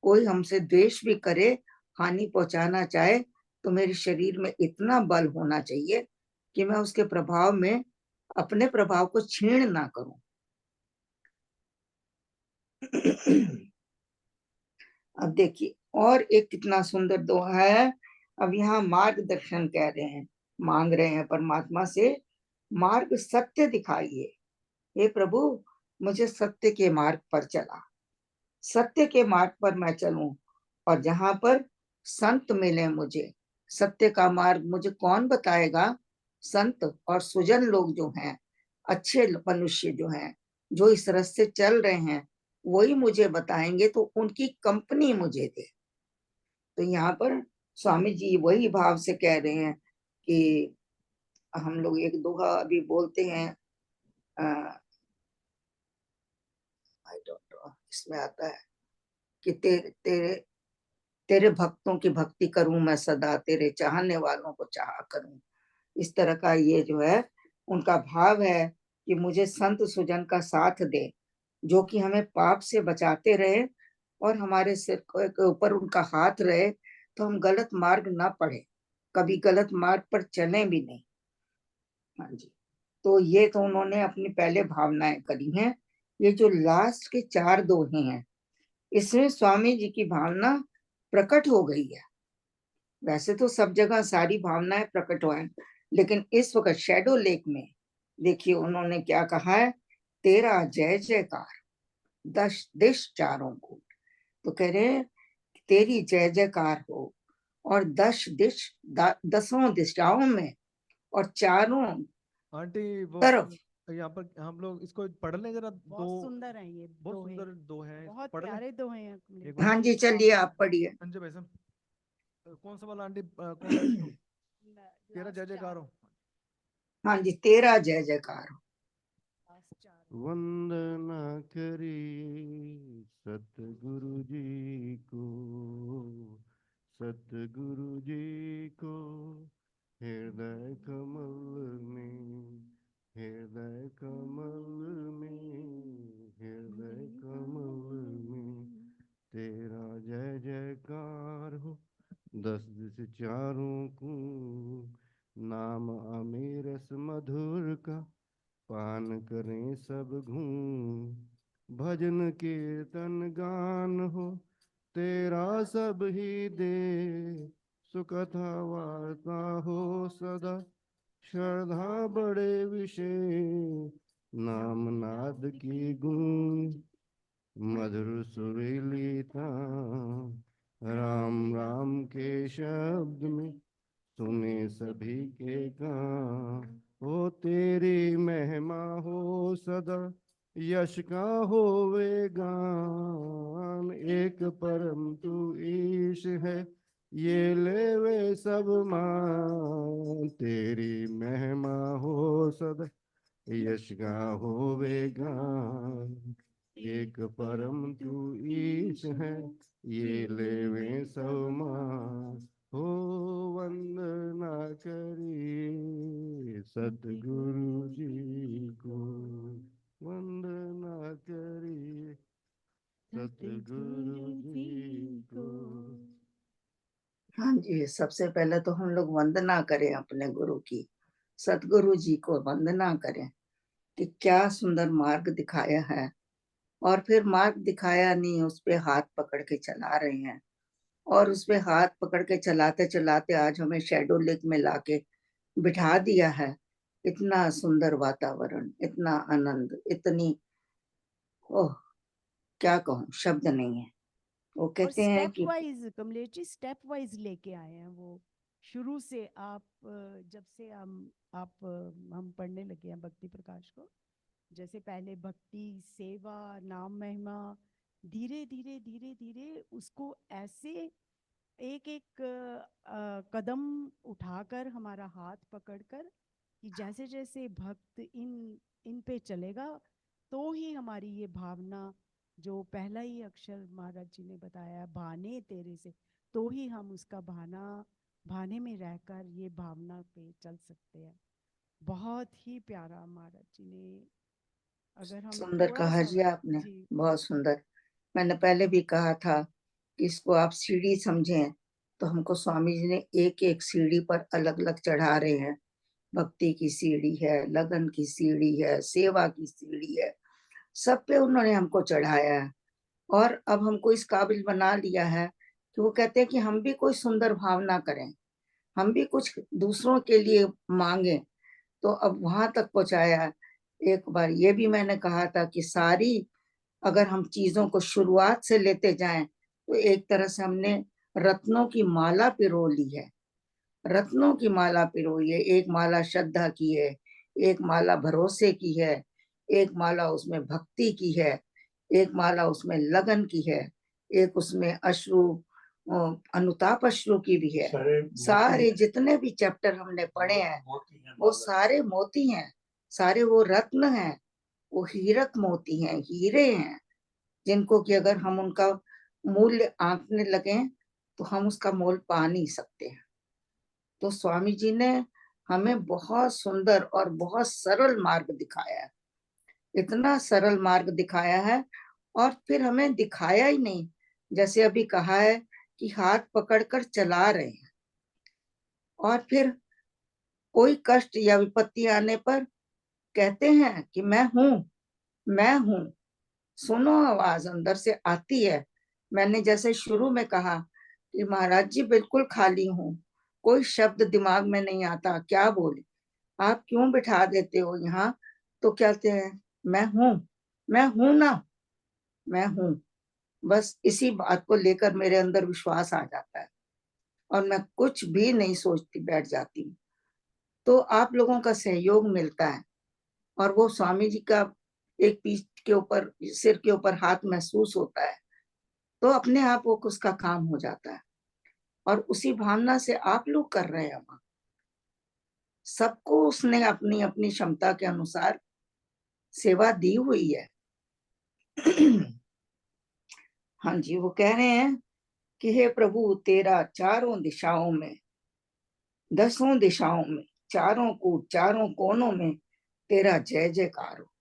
S2: कोई हमसे द्वेष भी करे, हानि पहुंचाना चाहे, तो मेरे शरीर में इतना बल होना चाहिए कि मैं उसके प्रभाव में अपने प्रभाव को क्षीण ना करूं। अब देखिए और एक कितना सुंदर दोहा है। अब यहाँ मार्गदर्शन कह रहे हैं, मांग रहे हैं परमात्मा से, मार्ग सत्य दिखाइए। हे प्रभु, मुझे सत्य के मार्ग पर चला, सत्य के मार्ग पर मैं चलूं, और जहां पर संत मिले मुझे, सत्य का मार्ग मुझे कौन बताएगा? संत और सुजन लोग जो हैं, अच्छे मनुष्य जो हैं, जो इस रास्ते चल रहे हैं, वही मुझे बताएंगे, तो उनकी कंपनी मुझे दे। तो यहाँ पर स्वामी जी वही भाव से कह रहे हैं कि हम लोग एक दोहा अभी बोलते हैं, आई डोंट नो, इसमें आता है कि तेरे तेरे तेरे भक्तों की भक्ति करूं मैं सदा, तेरे चाहने वालों को चाहा करूं। इस तरह का ये जो है उनका भाव है कि मुझे संत सुजन का साथ दे, जो कि हमें पाप से बचाते रहे और हमारे सिर के ऊपर उनका हाथ रहे, तो हम गलत मार्ग ना पड़े, कभी गलत मार्ग पर चले भी नहीं। हाँ जी, तो ये तो उन्होंने अपनी पहले भावनाएं करी हैं। ये जो लास्ट के 4 दोहे हैं, इसमें स्वामी जी की भावना प्रकट हो गई है। वैसे तो सब जगह सारी भावनाएं प्रकट हुए हैं, लेकिन इस वक्त शैडो लेक में देखिए उन्होंने क्या कहा है, तेरा जय जयकार, दश दिश चारों को। तो कह रहे हैं तेरी जय जयकार हो, और दसों दिशाओं में और चारों
S4: आंटी वो
S2: तरफ।
S4: यहाँ पर हम लोग इसको पढ़ लें जरा,
S3: बहुत
S4: दो
S3: सुंदर है ये
S4: बहुत
S3: दोहे,
S4: सुंदर दो हैं, इसको
S3: बहुत
S4: पढ़ लें
S3: प्यारे दोहे हैं
S4: एक
S3: कमलेश
S4: बार।
S2: हाँ
S3: जी,
S2: जी, चलिए आप पढ़िए।
S4: संजय भाई साहब, कौन सा वाला आंटी, कौन सा शुरू? तेरा जय जयकार हो।
S2: हाँ जी, तेरा जय जयकार हो।
S5: वंदना करिए सतगुरु जी को, सतगुरु जी को हृदय कमल में, हृदय कमल में, हृदय कमल में तेरा जय जयकार हो, दस दिश चारों को, नाम अमीरस मधुर का पान करें सब घूम, भजन कीर्तन गान हो तेरा सब ही दे, सुकथा वार्ता हो सदा श्रद्धा बड़े विषय, नाम नाद की गूंज मधुर सुरीली तान, राम राम के शब्द में सुने सभी के कान, हो तेरी महिमा हो सदा यश का होवे गान, एक परम तू ईश है ये ले वे सब मान, तेरी महिमा हो सदा यश का होवे गान, एक परम तू ईश है ये ले वे सब मान, हो वंदना करिए सतगुरु जी को, वंदना करिए सतगुरु जी को।
S2: हाँ जी, सबसे पहले तो हम लोग वंदना करें अपने गुरु की, सतगुरु जी को वंदना करें कि क्या सुंदर मार्ग दिखाया है। और फिर मार्ग दिखाया नहीं, उस पे हाथ पकड़ के चला रहे हैं, और उस पे हाथ पकड़ के चलाते चलाते आज हमें शैडो लेक में लाके बिठा दिया है। इतना सुंदर वातावरण, इतना आनंद, इतनी, ओह क्या कहूँ, शब्द नहीं है। वो
S3: और
S2: कहते हैं
S3: स्टेप
S2: कि
S3: wise Kamlesh ji, step wise लेके आए हैं वो, शुरू से आप जब से हम पढ़ने लगे हैं भक्ति प्रकाश को, जैसे पहले भक्ति, सेवा, नाम महिमा, धीरे धीरे धीरे धीरे उसको ऐसे एक एक कदम उठाकर हमारा हाथ पकड़कर, कि जैसे जैसे भक्त इन पे चलेगा, तो ही हमारी ये भावना, जो पहला ही अक्षर महाराज जी ने बताया, भाने तेरे से, तो ही हम उसका भाने में रहकर ये भावना पे चल सकते हैं। बहुत ही प्यारा महाराज जी ने, अगर हम
S2: सुंदर
S3: थोड़ा
S2: कहा
S3: सा,
S2: जी आपने,
S3: जी
S2: बहुत सुंदर। मैंने पहले भी कहा था कि इसको आप सीढ़ी समझें, तो हमको स्वामी जी ने एक एक सीढ़ी पर अलग अलग चढ़ा रहे हैं। भक्ति की सीढ़ी है, लगन की सीढ़ी है, सेवा की सीढ़ी है, सब पे उन्होंने हमको चढ़ाया है। और अब हमको इस काबिल बना लिया है कि वो कहते हैं कि हम भी कोई सुंदर भावना करें, हम भी कुछ दूसरों के लिए मांगे। तो अब वहां तक पहुंचाया है। एक बार ये भी मैंने कहा था कि सारी अगर हम चीजों को शुरुआत से लेते जाएं तो एक तरह से हमने रत्नों की माला पिरो ली है। रत्नों की माला पिरोई है। एक माला श्रद्धा की है, एक माला भरोसे की है, एक माला उसमें भक्ति की है, एक माला उसमें लगन की है, एक उसमें अश्रु अनुताप अश्रु की भी है। सारे जितने भी चैप्टर हमने पढ़े हैं वो सारे मोती हैं, सारे वो रत्न हैं, वो हीरक मोती हैं, हीरे हैं, जिनको कि अगर हम उनका मूल्य आंकने लगे तो हम उसका मोल पा नहीं सकते हैं। तो स्वामी जी ने हमें बहुत सुंदर और बहुत सरल मार्ग दिखाया है। इतना सरल मार्ग दिखाया है और फिर हमें दिखाया ही नहीं, जैसे अभी कहा है कि हाथ पकड़कर चला रहे हैं। और फिर कोई कष्ट या विपत्ति आने पर कहते हैं कि मैं हूं, मैं हूं। सुनो, आवाज अंदर से आती है। मैंने जैसे शुरू में कहा कि महाराज जी बिल्कुल खाली हूँ, कोई शब्द दिमाग में नहीं आता, क्या बोले। आप क्यों बिठा देते हो यहाँ? तो कहते हैं मैं हूं ना, मैं हूं। बस इसी बात को लेकर मेरे अंदर विश्वास आ जाता है और मैं कुछ भी नहीं सोचती, बैठ जाती हूँ। तो आप लोगों का सहयोग मिलता है और वो स्वामी जी का एक पीठ के ऊपर, सिर के ऊपर हाथ महसूस होता है, तो अपने आप वो उसका काम हो जाता है। और उसी भावना से आप लोग कर रहे हैं। वहां सबको उसने अपनी अपनी क्षमता के अनुसार सेवा दी हुई है। हाँ जी, वो कह रहे हैं कि हे प्रभु, तेरा चारों दिशाओं में, दसों दिशाओं में, चारों कूट, चारों कोनों में तेरा जय जयकार हो।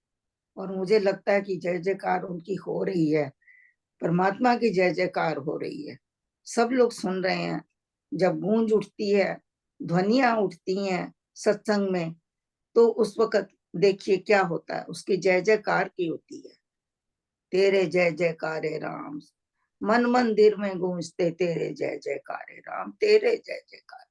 S2: और मुझे लगता है कि जय जयकार उनकी हो रही है, परमात्मा की जय जयकार हो रही है। सब लोग सुन रहे हैं। जब गूंज उठती है, ध्वनियां उठती हैं सत्संग में, तो उस वक्त देखिए क्या होता है, उसकी जय जयकार की होती है। तेरे जय जयकारे राम, मन मंदिर में गूंजते तेरे जय जयकारे राम, तेरे जय जयकार।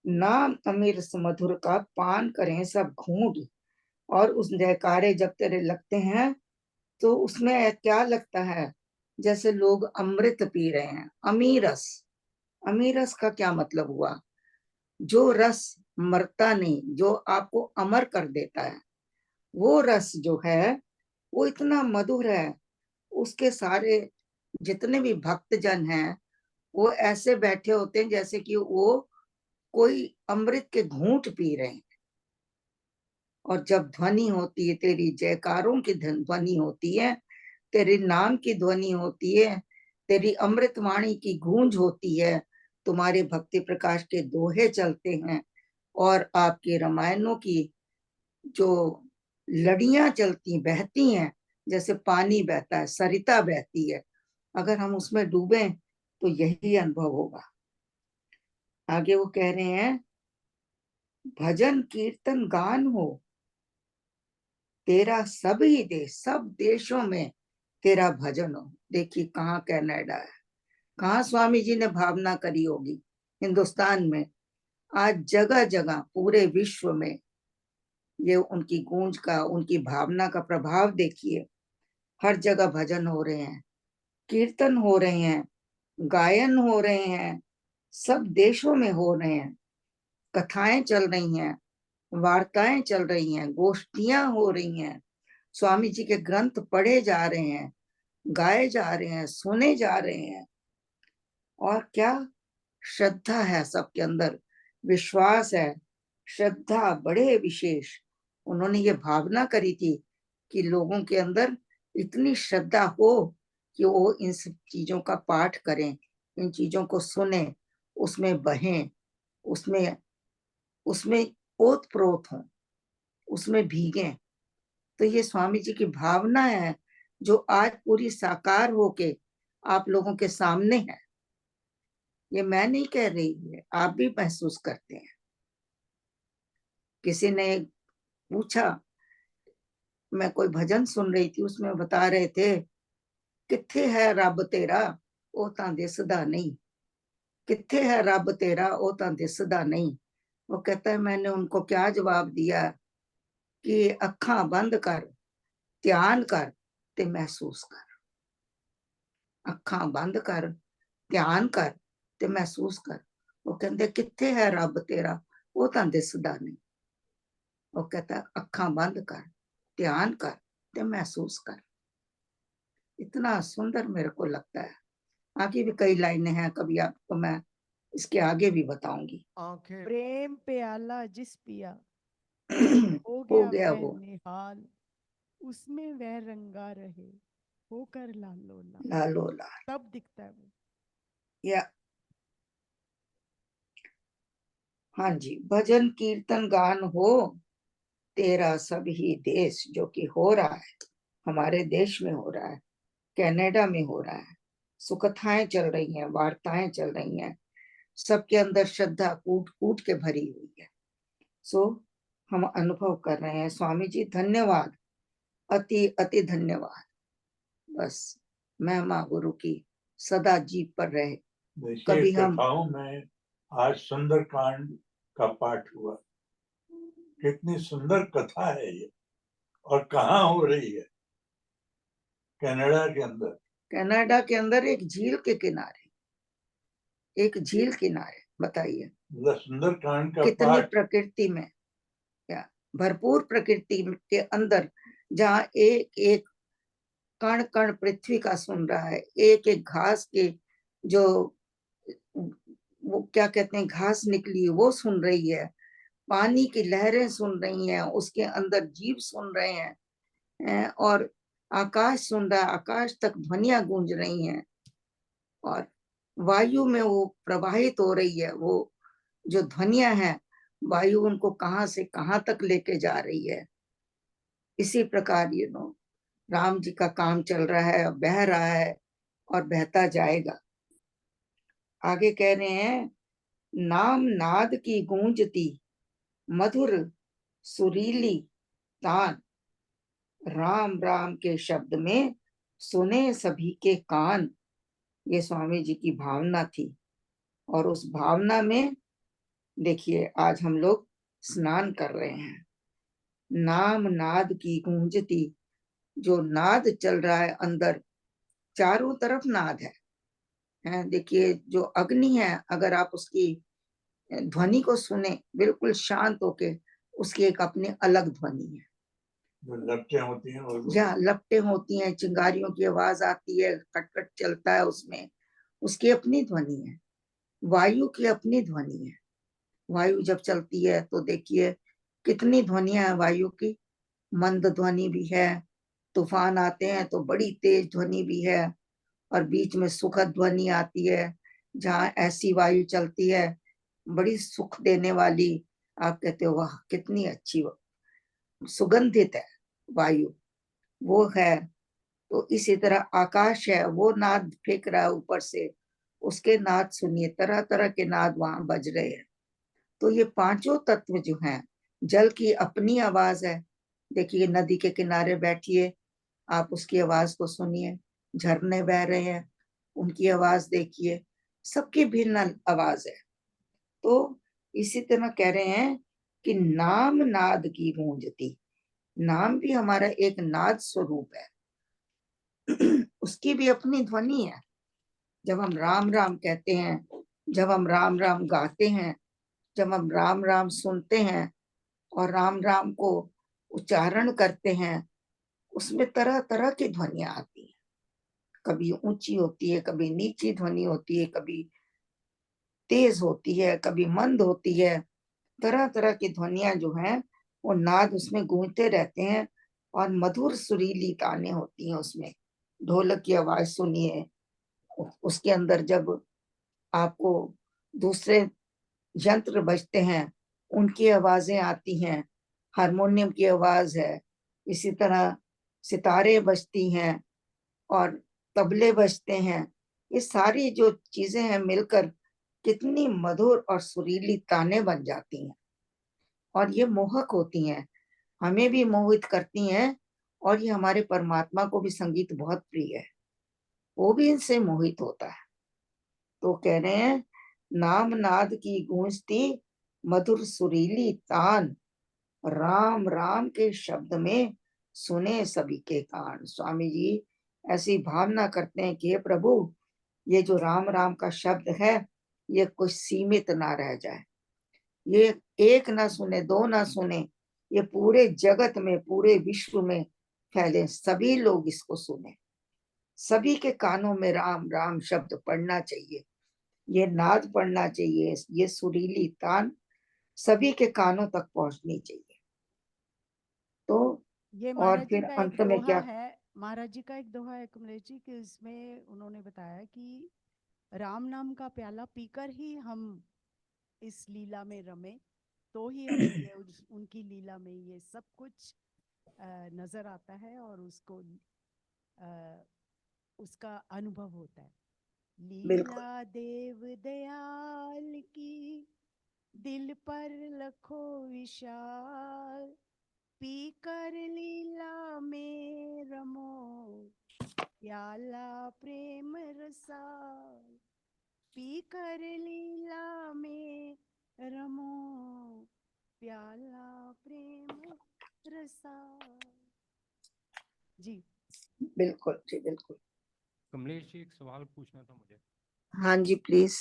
S2: नाम अमीर सुमधुर का पान करें सब घूंट। और उस जयकारे जब तेरे लगते हैं तो उसमें क्या लगता है, जैसे लोग अमृत पी रहे हैं। अमीरस, अमीरस का क्या मतलब हुआ? जो रस मरता नहीं, जो आपको अमर कर देता है, वो रस जो है वो इतना मधुर है। उसके सारे जितने भी भक्तजन हैं वो ऐसे बैठे होते हैं जैसे कि वो कोई अमृत के घूंट पी रहे हैं। और जब ध्वनि होती है, तेरी जयकारों की ध्वनि होती है, तेरे नाम की ध्वनि होती है, तेरी अमृत वाणी की गूंज होती है, तुम्हारे भक्ति प्रकाश के दोहे चलते हैं और आपके रामायणों की जो लड़ियां चलती बहती हैं, जैसे पानी बहता है, सरिता बहती है, अगर हम उसमें डूबे तो यही अनुभव होगा। आगे वो कह रहे हैं, भजन कीर्तन गान हो तेरा सभी देश, सब देशों में तेरा भजन हो। देखिए कहाँ कनाडा है, कहाँ स्वामी जी ने भावना करी होगी। हिंदुस्तान में आज जगह जगह पूरे विश्व में ये उनकी गूंज का, उनकी भावना का प्रभाव देखिए। हर जगह भजन हो रहे हैं, कीर्तन हो रहे हैं, गायन हो रहे हैं, सब देशों में हो रहे हैं, कथाएं चल रही हैं, वार्ताएं चल रही हैं, गोष्ठियां हो रही हैं, स्वामी जी के ग्रंथ पढ़े जा रहे हैं, गाए जा रहे हैं, सुने जा रहे हैं। और क्या श्रद्धा है सबके अंदर, विश्वास है, श्रद्धा बड़े विशेष। उन्होंने ये भावना करी थी कि लोगों के अंदर इतनी श्रद्धा हो कि वो इन सब चीजों का पाठ करें, इन चीजों को सुने, उसमें बहें, उसमें उसमें ओत प्रोत हों, उसमें भीगें। तो ये स्वामी जी की भावना है जो आज पूरी साकार होके आप लोगों के सामने है। ये मैं नहीं कह रही है, आप भी महसूस करते हैं। किसी ने पूछा मैं कोई भजन सुन रही थी, उसमें बता रहे थे कित्थे है रब तेरा ओ तां दिसदा नहीं, कित्थे है रब तेरा ओ तां दिसदा नहीं। वो कहता है मैंने उनको क्या जवाब दिया कि अखां बंद कर, ध्यान कर ते महसूस कर। अखां बंद कर, ध्यान कर ते महसूस कर। वो कहते कित्थे है रब तेरा वो तां दिसदा नहीं। वो कहता अखां बंद कर, ध्यान कर ते महसूस कर। इतना सुंदर मेरे को लगता है। आगे भी कई लाइनें हैं, कभी आपको मैं इसके आगे भी बताऊंगी।
S4: आंखें
S3: प्रेम प्याला जिस पिया हो
S2: हो
S3: गया
S2: गया
S3: वह
S2: वो
S3: निहाल, उसमें वह रंगा रहे होकर लालो लाल।
S2: लालो लाल।
S3: तब दिखता है वो।
S2: या हाँ जी, भजन कीर्तन गान हो तेरा सब ही देश, जो कि हो रहा है, हमारे देश में हो रहा है, कनाडा में हो रहा है। सुकथाएं चल रही हैं, वार्ताएं चल रही हैं, सबके अंदर श्रद्धा कूट कूट के भरी हुई है। सो हम अनुभव कर रहे हैं। स्वामी जी धन्यवाद, अति अति धन्यवाद। बस महिमा गुरु की सदा जीव पर रहे।
S1: देखिए
S2: कभी हम
S1: कथाओं में आज सुंदरकांड का पाठ हुआ, कितनी सुंदर कथा है ये, और कहाँ हो रही है? कनाडा के अंदर।
S2: कनाडा के अंदर एक झील के किनारे, एक झील किनारे, बताइए
S1: मतलब सुंदरकांड का
S2: कितनी
S1: पाठ।
S2: प्रकृति में, क्या भरपूर प्रकृति के अंदर, जहाँ एक एक कण कण पृथ्वी का सुन रहा है, एक एक घास के जो वो क्या कहते हैं घास निकली वो सुन रही है, पानी की लहरें सुन रही हैं, उसके अंदर जीव सुन रहे हैं, और आकाश सुन रहा है, आकाश तक ध्वनियां गूंज रही हैं, और वायु में वो प्रवाहित हो रही है, वो जो ध्वनियां हैं, वायु उनको कहां से कहां तक लेके जा रही है। इसी प्रकार राम जी का काम चल रहा है, बह रहा है और बहता जाएगा। आगे कह रहे हैं नाम नाद की गूंजती मधुर सुरीली तान, राम राम के शब्द में सुने सभी के कान। ये स्वामी जी की भावना थी, और उस भावना में देखिए आज हम लोग स्नान कर रहे हैं। नाम नाद की गूंजती, जो नाद चल रहा है अंदर, चारों तरफ नाद है। देखिए जो अग्नि है, अगर आप उसकी ध्वनि को सुने बिल्कुल शांत होके, उसकी एक अपनी अलग ध्वनि है।
S1: जो लपटें होती हैं वो
S2: जहाँ लपटें होती हैं, चिंगारियों की आवाज आती है, खटखट चलता है उसमें, उसकी अपनी ध्वनि है। वायु की अपनी ध्वनि है। वायु जब चलती है तो देखिए कितनी ध्वनियां हैं वायु की। मंद ध्वनि भी है, तूफान आते हैं तो बड़ी तेज ध्वनि भी है, और बीच में सुखद ध्वनि आती है, जहाँ ऐसी वायु चलती है बड़ी सुख देने वाली। आप कहते हो वाह कितनी अच्छी सुगंधित है वायु, वो है। तो इसी तरह आकाश है, वो नाद फेंक रहा है ऊपर से, उसके नाद सुनिए, तरह तरह के नाद वहां बज रहे हैं। तो ये पांचों तत्व जो हैं, जल की अपनी आवाज है। देखिए नदी के किनारे बैठिए, आप उसकी आवाज को सुनिए, झरने बह रहे हैं, उनकी आवाज देखिए, सबकी भिन्न आवाज है। तो इसी तरह कह रहे हैं कि नाम नाद की गूंजती, नाम भी हमारा एक नाद स्वरूप है, उसकी भी अपनी ध्वनि है। जब हम राम राम कहते हैं, जब हम राम राम गाते हैं, जब हम राम राम सुनते हैं और राम राम को उच्चारण करते हैं, उसमें तरह तरह की ध्वनियां आती हैं। कभी ऊंची होती है, कभी नीची ध्वनि होती है, कभी तेज होती है, कभी मंद होती है। तरह तरह की ध्वनियां जो हैं वो नाद उसमें गूंजते रहते हैं, और मधुर सुरीली ताने होती हैं उसमें। ढोलक की आवाज सुनिए, उसके अंदर जब आपको दूसरे यंत्र बजते हैं, उनकी आवाजें आती हैं, हारमोनियम की आवाज है, इसी तरह सितारे बजती हैं और तबले बजते हैं। ये सारी जो चीजें हैं मिलकर कितनी मधुर और सुरीली ताने बन जाती हैं, और ये मोहक होती हैं, हमें भी मोहित करती हैं, और ये हमारे परमात्मा को भी संगीत बहुत प्रिय है, वो भी इनसे मोहित होता है। तो कह रहे हैं, नाम नाद की गूंजती मधुर सुरीली तान, राम राम के शब्द में सुने सभी के कान। स्वामी जी ऐसी भावना करते हैं कि हे प्रभु, ये जो राम राम का शब्द है, ये कुछ सीमित ना रह जाए, ये एक ना सुने, दो ना सुने, ये पूरे जगत में, पूरे विश्व में फैले, सभी लोग इसको सुने, सभी के कानों में राम राम शब्द पढ़ना चाहिए, ये नाद पढ़ना चाहिए, ये सुरीली तान सभी के कानों तक पहुंचनी चाहिए। तो
S3: ये
S2: और
S3: महाराज जी
S2: फिर
S3: का एक
S2: अंत में
S3: दोहा
S2: क्या,
S3: है, महाराज जी का एक दोहा है कमलेश जी, कि इसमें उन्होंने बताया कि राम नाम का प्याला पीकर ही हम इस लीला में रमे, तो ही हमें ये उनकी लीला में ये सब कुछ नजर आता है और उसका अनुभव होता है।
S2: बिल्कुल
S3: लीला देव दयाल की, दिल पर लखो विशाल, पीकर लीला में रमो, प्याला प्रेम रसाल, पीकर लीला में रमो, प्याला प्रेम रसाल। जी
S2: बिल्कुल जी बिल्कुल।
S6: कमलेश जी, एक सवाल पूछना था मुझे।
S2: हाँ जी प्लीज।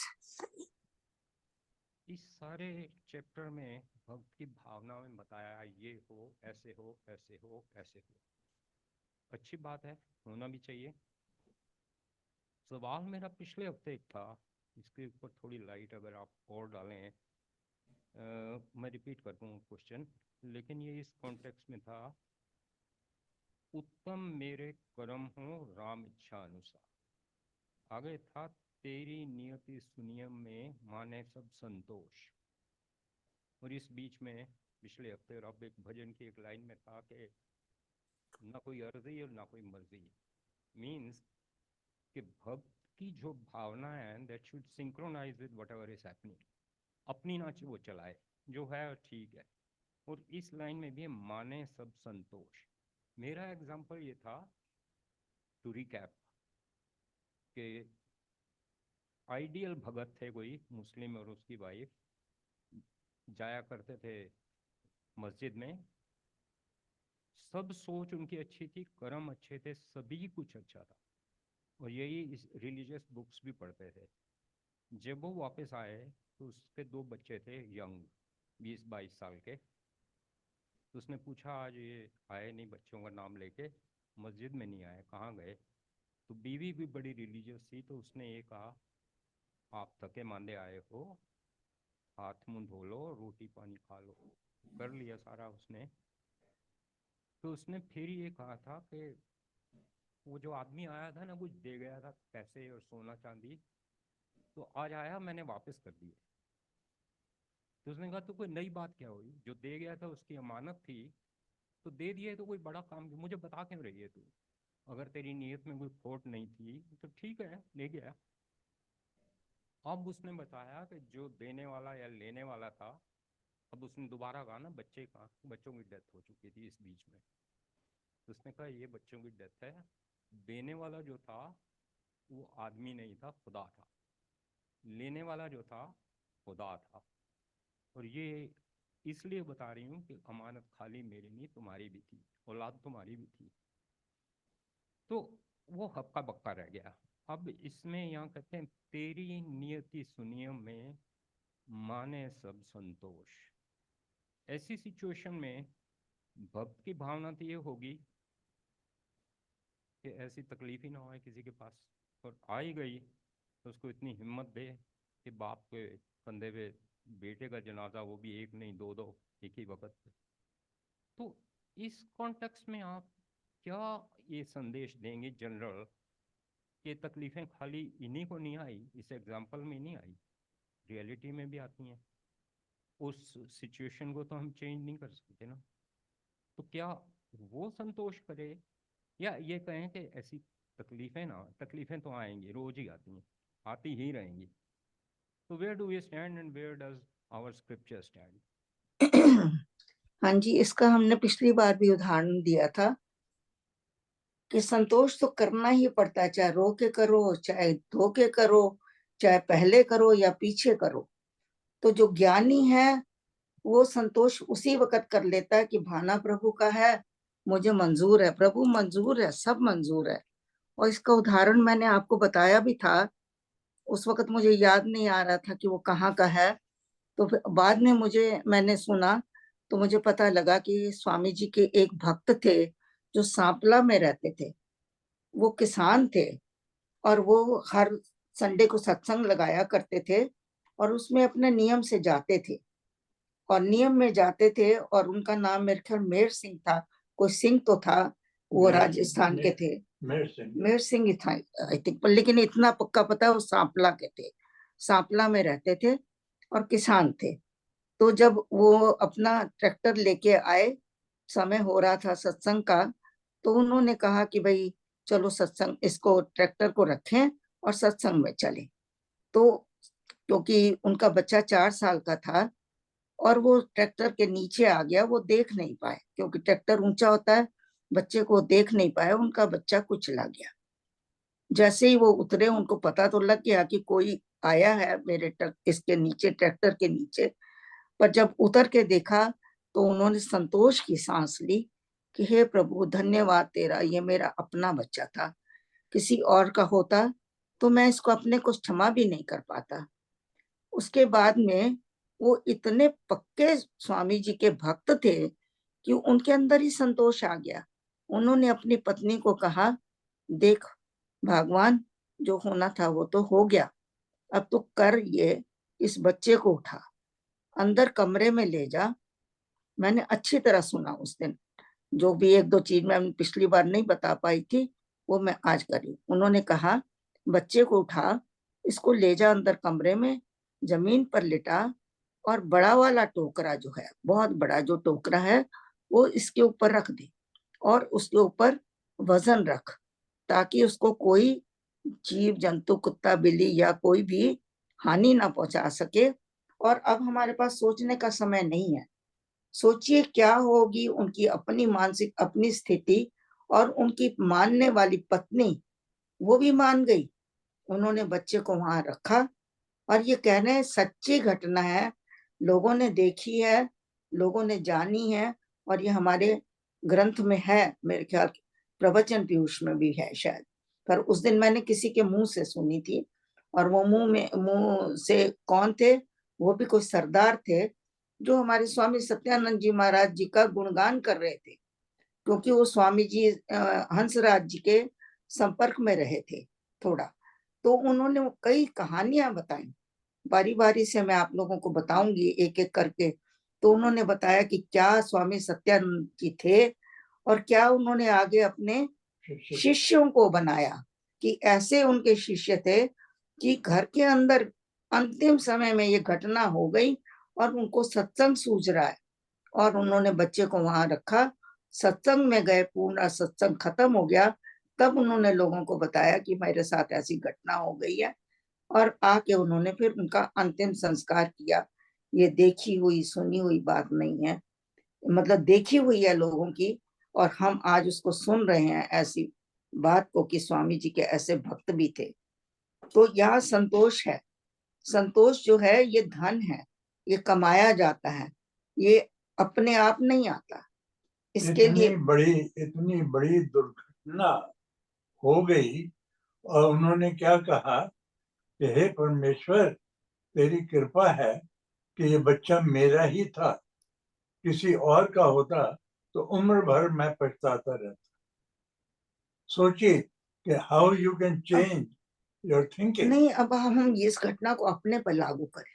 S6: इस सारे चैप्टर में भक्त की भावना में बताया, ये हो, ऐसे हो, ऐसे हो, ऐसे हो, अच्छी बात है, होना भी चाहिए। सवाल मेरा पिछले हफ्ते एक था, इसके ऊपर थोड़ी लाइट अगर आप और डालें। मैं रिपीट कर दूँ क्वेश्चन, लेकिन ये इस कॉन्टेक्स्ट में था, उत्तम मेरे कर्म हो राम इच्छा अनुसार। आगे था, तेरी नियति सुनियम में माने सब संतोष। और इस बीच में पिछले हफ्ते रब एक भजन की एक लाइन में था कि ना कोई अर्जी और ना कोई मर्जी, मीन्स कि भक्त की जो भावना है that should synchronise with whatever is happening, अपनी ना वो चलाए, जो है ठीक है। और इस लाइन में भी माने सब संतोष। मेरा एग्जांपल ये था, टू रिकैप, कि आइडियल भगत थे कोई मुस्लिम और उसकी वाइफ, जाया करते थे मस्जिद में, सब सोच उनकी अच्छी थी, कर्म अच्छे थे, सभी कुछ अच्छा था, और यही इस रिलीजियस बुक्स भी पढ़ते थे। जब वो वापस आए तो उसके दो बच्चे थे, यंग 20-22 साल के। तो उसने पूछा, आज ये आए नहीं बच्चों का नाम लेके, मस्जिद में नहीं आए, कहाँ गए? तो बीवी भी बड़ी रिलीजियस थी, तो उसने ये कहा, आप थके मांदे आए हो, हाथ मुंह धो लो, रोटी पानी खा लो। कर लिया सारा उसने। तो उसने फिर ये कहा था कि वो जो आदमी आया था ना, कुछ दे गया था, पैसे और सोना चांदी, तो आज आया, मैंने वापस कर दिए। तो उसने कहा, तो कोई नई बात क्या हुई? जो दे गया था उसकी अमानत थी, तो दे दिए, तो कोई बड़ा काम, मुझे बता क्यों रही है तू? अगर तेरी नीयत में कोई खोट नहीं थी तो ठीक है, ले गया। अब उसने बताया कि जो देने वाला या लेने वाला था, अब उसने दोबारा कहा ना, बच्चे कहाँ, बच्चों की डेथ हो चुकी थी इस बीच में। तो उसने कहा, ये बच्चों की डेथ है, देने वाला जो था वो आदमी नहीं था, खुदा था, लेने वाला जो था खुदा था। और ये इसलिए बता रही हूँ कि अमानत खाली मेरी नहीं, तुम्हारी भी थी, औलाद तुम्हारी भी थी। तो वो हक्का बक्का रह गया। अब इसमें यहाँ कहते हैं, तेरी नियति सुनियम में माने सब संतोष। ऐसी सिचुएशन में भक्त की भावना तो ये होगी कि ऐसी तकलीफ ही ना हो किसी के पास, और आ ही गई तो उसको इतनी हिम्मत दे कि बाप के कंधे पे बेटे का जनाजा, वो भी एक नहीं दो दो, एक ही वक्त पे। तो इस कॉन्टेक्स्ट में आप क्या ये संदेश देंगे जनरल, कि तकलीफें खाली इन्हीं को नहीं आई, इस एग्जाम्पल में नहीं आई, रियलिटी में भी आती हैं। उस सिचुएशन को तो हम चेंज नहीं कर सकते ना, तो क्या वो संतोष करे, या ये कहें कि ऐसी तकलीफें ना, तकलीफें तो आएंगी, रोज ही आती हैं, आती ही रहेंगी। तो where do we stand and where does our scripture stand?
S2: हाँ जी, इसका हमने पिछली बार भी उदाहरण दिया था कि संतोष तो करना ही पड़ता है, चाहे रो के करो, चाहे धो के करो, चाहे पहले करो या पीछे करो। तो जो ज्ञानी है वो संतोष उसी वक्त कर लेता है कि भाना प्रभु का है, मुझे मंजूर है, प्रभु मंजूर है, सब मंजूर है। और इसका उदाहरण मैंने आपको बताया भी था, उस वक्त मुझे याद नहीं आ रहा था कि वो कहाँ का है। तो फिर बाद में मैंने सुना तो मुझे पता लगा कि स्वामी जी के एक भक्त थे जो सांपला में रहते थे। वो किसान थे और वो हर संडे को सत्संग लगाया करते थे और उसमें अपने नियम से जाते थे और नियम में जाते थे। और उनका नाम मेरे ख्याल मेहर सिंह था, कोई सिंह तो था, वो
S1: मेहर-
S2: राजस्थान के थे,
S1: मेहर सिंह।
S2: मेहर सिंह ही था आई थिंक, पर लेकिन इतना पक्का पता है वो सांपला के थे, सांपला में रहते थे और किसान थे। तो जब वो अपना ट्रैक्टर लेके आए, समय हो रहा था सत्संग का, तो उन्होंने कहा कि भाई चलो सत्संग, इसको ट्रैक्टर को रखें और सत्संग में चले। तो क्योंकि उनका बच्चा 4 साल का था और वो ट्रैक्टर के नीचे आ गया, वो देख नहीं पाए क्योंकि ट्रैक्टर ऊंचा होता है, बच्चे को देख नहीं पाए, उनका बच्चा कुचला गया। जैसे ही वो उतरे उनको पता तो लग गया कि कोई आया है मेरे इसके नीचे, ट्रैक्टर के नीचे। पर जब उतर के देखा तो उन्होंने संतोष की सांस ली कि हे प्रभु धन्यवाद तेरा, ये मेरा अपना बच्चा था, किसी और का होता तो मैं इसको अपने को क्षमा भी नहीं कर पाता। उसके बाद में वो इतने पक्के स्वामी जी के भक्त थे कि उनके अंदर ही संतोष आ गया। उन्होंने अपनी पत्नी को कहा, देख भगवान, जो होना था वो तो हो गया, अब तो कर ये, इस बच्चे को उठा, अंदर कमरे में ले जा। मैंने अच्छी तरह सुना उस दिन, जो भी 1-2 चीज मैं पिछली बार नहीं बता पाई थी वो मैं आज करी। उन्होंने कहा बच्चे को उठा, इसको ले जा अंदर कमरे में, जमीन पर लिटा और बड़ा वाला टोकरा जो है, बहुत बड़ा जो टोकरा है, वो इसके ऊपर रख दे और उसके ऊपर वजन रख, ताकि उसको कोई जीव जंतु, कुत्ता बिल्ली या कोई भी हानि ना पहुंचा सके। और अब हमारे पास सोचने का समय नहीं है। सोचिए क्या होगी उनकी अपनी मानसिक, अपनी स्थिति, और उनकी मानने वाली पत्नी वो भी मान गई। उन्होंने बच्चे को वहां रखा और ये कह रहे हैं सच्ची घटना है, लोगों ने देखी है, लोगों ने जानी है, और ये हमारे ग्रंथ में है, मेरे ख्याल प्रवचन पीयूष में भी है शायद। पर उस दिन मैंने किसी के मुंह से सुनी थी, और वो मुंह से कौन थे, वो भी कोई सरदार थे जो हमारे स्वामी सत्यानंद जी महाराज जी का गुणगान कर रहे थे, क्योंकि वो स्वामी जी हंसराज जी के संपर्क में रहे थे थोड़ा। तो उन्होंने कई कहानियां बताई, बारी बारी से मैं आप लोगों को बताऊंगी एक एक करके। तो उन्होंने बताया कि क्या स्वामी सत्यानंद जी थे और क्या उन्होंने आगे अपने शिष्यों को बनाया, कि ऐसे उनके शिष्य थे कि घर के अंदर अंतिम समय में ये घटना हो गई और उनको सत्संग सूझ रहा है, और उन्होंने बच्चे को वहां रखा, सत्संग में गए, पूरा सत्संग खत्म हो गया, तब उन्होंने लोगों को बताया कि मेरे साथ ऐसी घटना हो गई है, और आके उन्होंने फिर उनका अंतिम संस्कार किया। ये देखी हुई सुनी हुई बात नहीं है, मतलब देखी हुई है लोगों की, और हम आज उसको सुन रहे हैं ऐसी बात को कि स्वामी जी के ऐसे भक्त भी थे। तो यहाँ संतोष है। संतोष जो है ये धन है, ये कमाया जाता है, ये अपने आप नहीं आता। इसके लिए
S1: इतनी बड़ी दुर्घटना हो गई और उन्होंने क्या कहा कि हे परमेश्वर, तेरी कृपा है कि ये बच्चा मेरा ही था, किसी और का होता तो उम्र भर मैं पछताता रहता। सोचिए कि how you can change your thinking.
S2: नहीं, अब हम इस घटना को अपने पर लागू करें,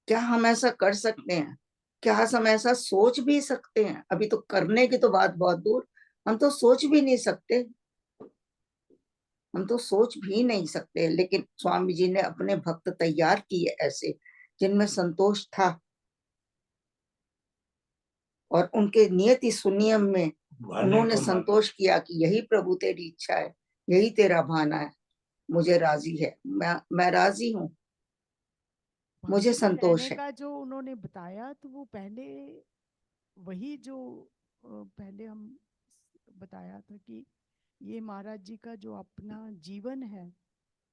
S2: क्या हम ऐसा कर सकते हैं? क्या हम ऐसा सोच भी सकते हैं? अभी तो करने की तो बात बहुत दूर, हम तो सोच भी नहीं सकते, हम तो सोच भी नहीं सकते। लेकिन स्वामी जी ने अपने भक्त तैयार किए ऐसे, जिनमें संतोष था, और उनके नियति सुनियम में उन्होंने संतोष किया कि यही प्रभु तेरी इच्छा है, यही तेरा भाना है, मुझे राजी है, मैं राजी हूँ, मुझे
S3: भक्ति
S2: संतोष
S3: रहने
S2: है।
S3: का जो उन्होंने बताया, तो वो पहले वही जो पहले हम बताया था कि ये महाराज जी का जो अपना जीवन है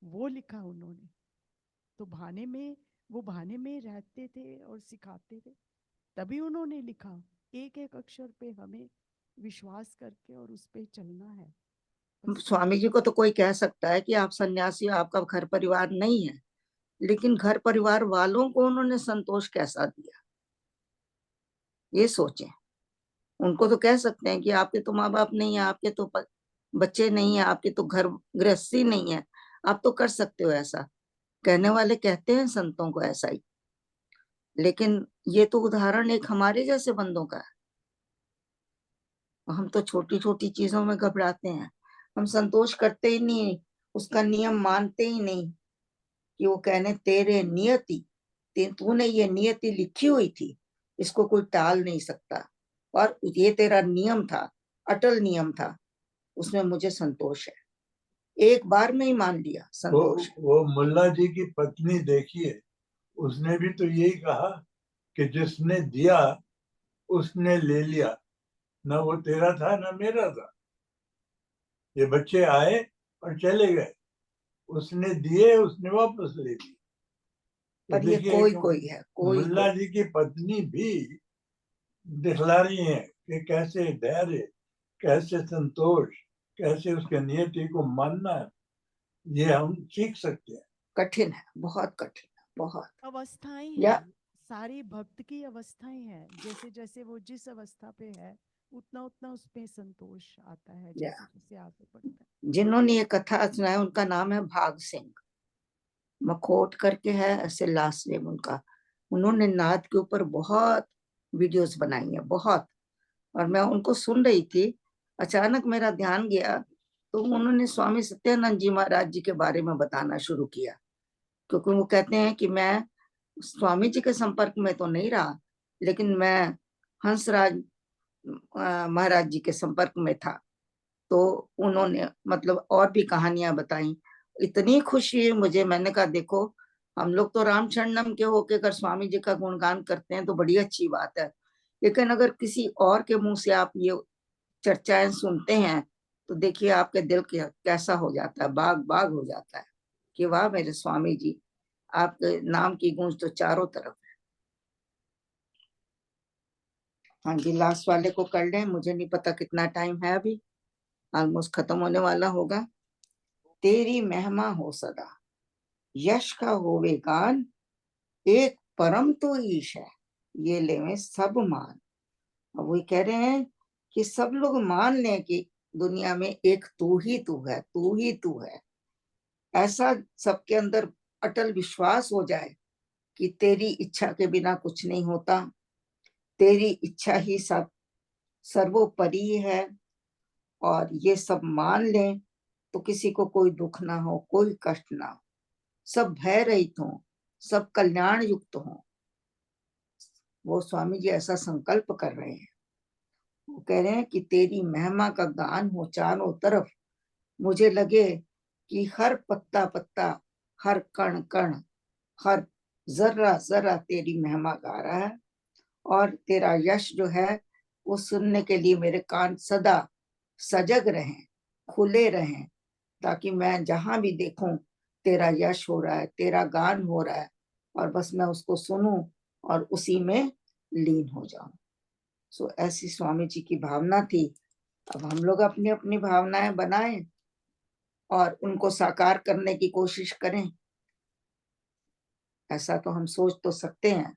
S3: वो लिखा उन्होंने। तो वो भाने में रहते थे और सिखाते थे, तभी उन्होंने लिखा। एक एक अक्षर पे हमें विश्वास करके और उस पे चलना है। बस
S2: स्वामी जी को तो कोई कह सकता है कि आप सन्यासी हो, आपका घर परिवार नहीं है, लेकिन घर परिवार वालों को उन्होंने संतोष कैसा दिया, ये सोचें। उनको तो कह सकते हैं कि आपके तो माँ बाप नहीं है, आपके तो बच्चे नहीं है, आपके तो घर गृहस्थी नहीं है, आप तो कर सकते हो ऐसा। कहने वाले कहते हैं संतों को ऐसा ही, लेकिन ये तो उदाहरण एक हमारे जैसे बंदों का है। हम तो छोटी छोटी चीजों में घबराते हैं, हम संतोष करते ही नहीं, उसका नियम मानते ही नहीं। कि वो कहने तेरे नियति, तूने ये नियति लिखी हुई थी, इसको कोई टाल नहीं सकता, और ये तेरा नियम था, अटल नियम था, उसमें मुझे संतोष है। एक बार में ही मान लिया संतोष।
S1: वो मुल्ला जी की पत्नी देखिए, उसने भी तो यही कहा कि जिसने दिया उसने ले लिया, ना वो तेरा था ना मेरा था। ये बच्चे आए और चले गए, उसने दिए, उसने वापस ले लिए। तो
S2: पर ये
S1: देखिए
S2: कोई कोई है, कोई
S1: मुल्ला
S2: कोई।
S1: जी की पत्नी भी दिखला रही है कि कैसे धैर्य, कैसे संतोष, कैसे उसके नियति को मानना है, ये हम सीख सकते हैं।
S2: कठिन है, बहुत कठिन है, बहुत।
S3: अवस्थाएं
S2: या
S3: हैं, सारी भक्त की अवस्थाएं हैं। जैसे जैसे वो जिस अवस्था पे है उतना उतना उसमें संतोष आता है,
S2: या
S3: जैसे जैसे आगे बढ़ता है।
S2: जिन्होंने ये कथा सुनाया उनका नाम है भाग सिंह, मखोट करके है, ऐसे लास्ट नेम उनका। उन्होंने नाद के ऊपर बहुत वीडियोस बनाई है, बहुत। और मैं उनको सुन रही थी, अचानक मेरा ध्यान गया, तो उन्होंने स्वामी सत्यानंद जी महाराज जी के बारे में बताना शुरू किया। क्योंकि वो कहते हैं कि मैं स्वामी जी के संपर्क में तो नहीं रहा, लेकिन मैं हंसराज महाराज जी के संपर्क में था। तो उन्होंने मतलब और भी कहानियां बताई, इतनी खुशी है मुझे। मैंने कहा देखो, हम लोग तो राम शरणम के होके अगर स्वामी जी का गुणगान करते हैं तो बड़ी अच्छी बात है, लेकिन अगर किसी और के मुंह से आप ये चर्चाएं सुनते हैं तो देखिए आपके दिल कैसा हो जाता है, बाग बाग हो जाता है कि वाह मेरे स्वामी जी, आपके नाम की गूंज तो चारों तरफ है। हाँ जी, लास्ट वाले को कर लें, मुझे नहीं पता कितना टाइम है, अभी ऑलमोस्ट खत्म होने वाला होगा। तेरी महिमा हो सदा, यश का होवे गान, एक परम तो ईश है, ये ले में सब मान। अब वो कह रहे हैं कि सब लोग मान लें कि दुनिया में एक तू ही तू है, तू ही तू है। ऐसा सबके अंदर अटल विश्वास हो जाए कि तेरी इच्छा के बिना कुछ नहीं होता, तेरी इच्छा ही सब सर्वोपरि है, और ये सब मान लें तो किसी को कोई दुख ना हो, कोई कष्ट ना हो, सब भय रहित हो, सब कल्याण युक्त हो। वो स्वामी जी ऐसा संकल्प कर रहे हैं। वो कह रहे हैं कि तेरी महिमा का गान हो चारों तरफ, मुझे लगे कि हर पत्ता पत्ता, हर कण कण, हर जर्रा जर्रा तेरी महिमा गा रहा है। और तेरा यश जो है वो सुनने के लिए मेरे कान सदा सजग रहें, खुले रहें, ताकि मैं जहां भी देखूं तेरा यश हो रहा है, तेरा गान हो रहा है, और बस मैं उसको सुनूं और उसी में लीन हो जाऊं। सो ऐसी स्वामी जी की भावना थी। अब हम लोग अपनी अपनी भावनाएं बनाएं और उनको साकार करने की कोशिश करें, ऐसा तो हम सोच तो सकते हैं।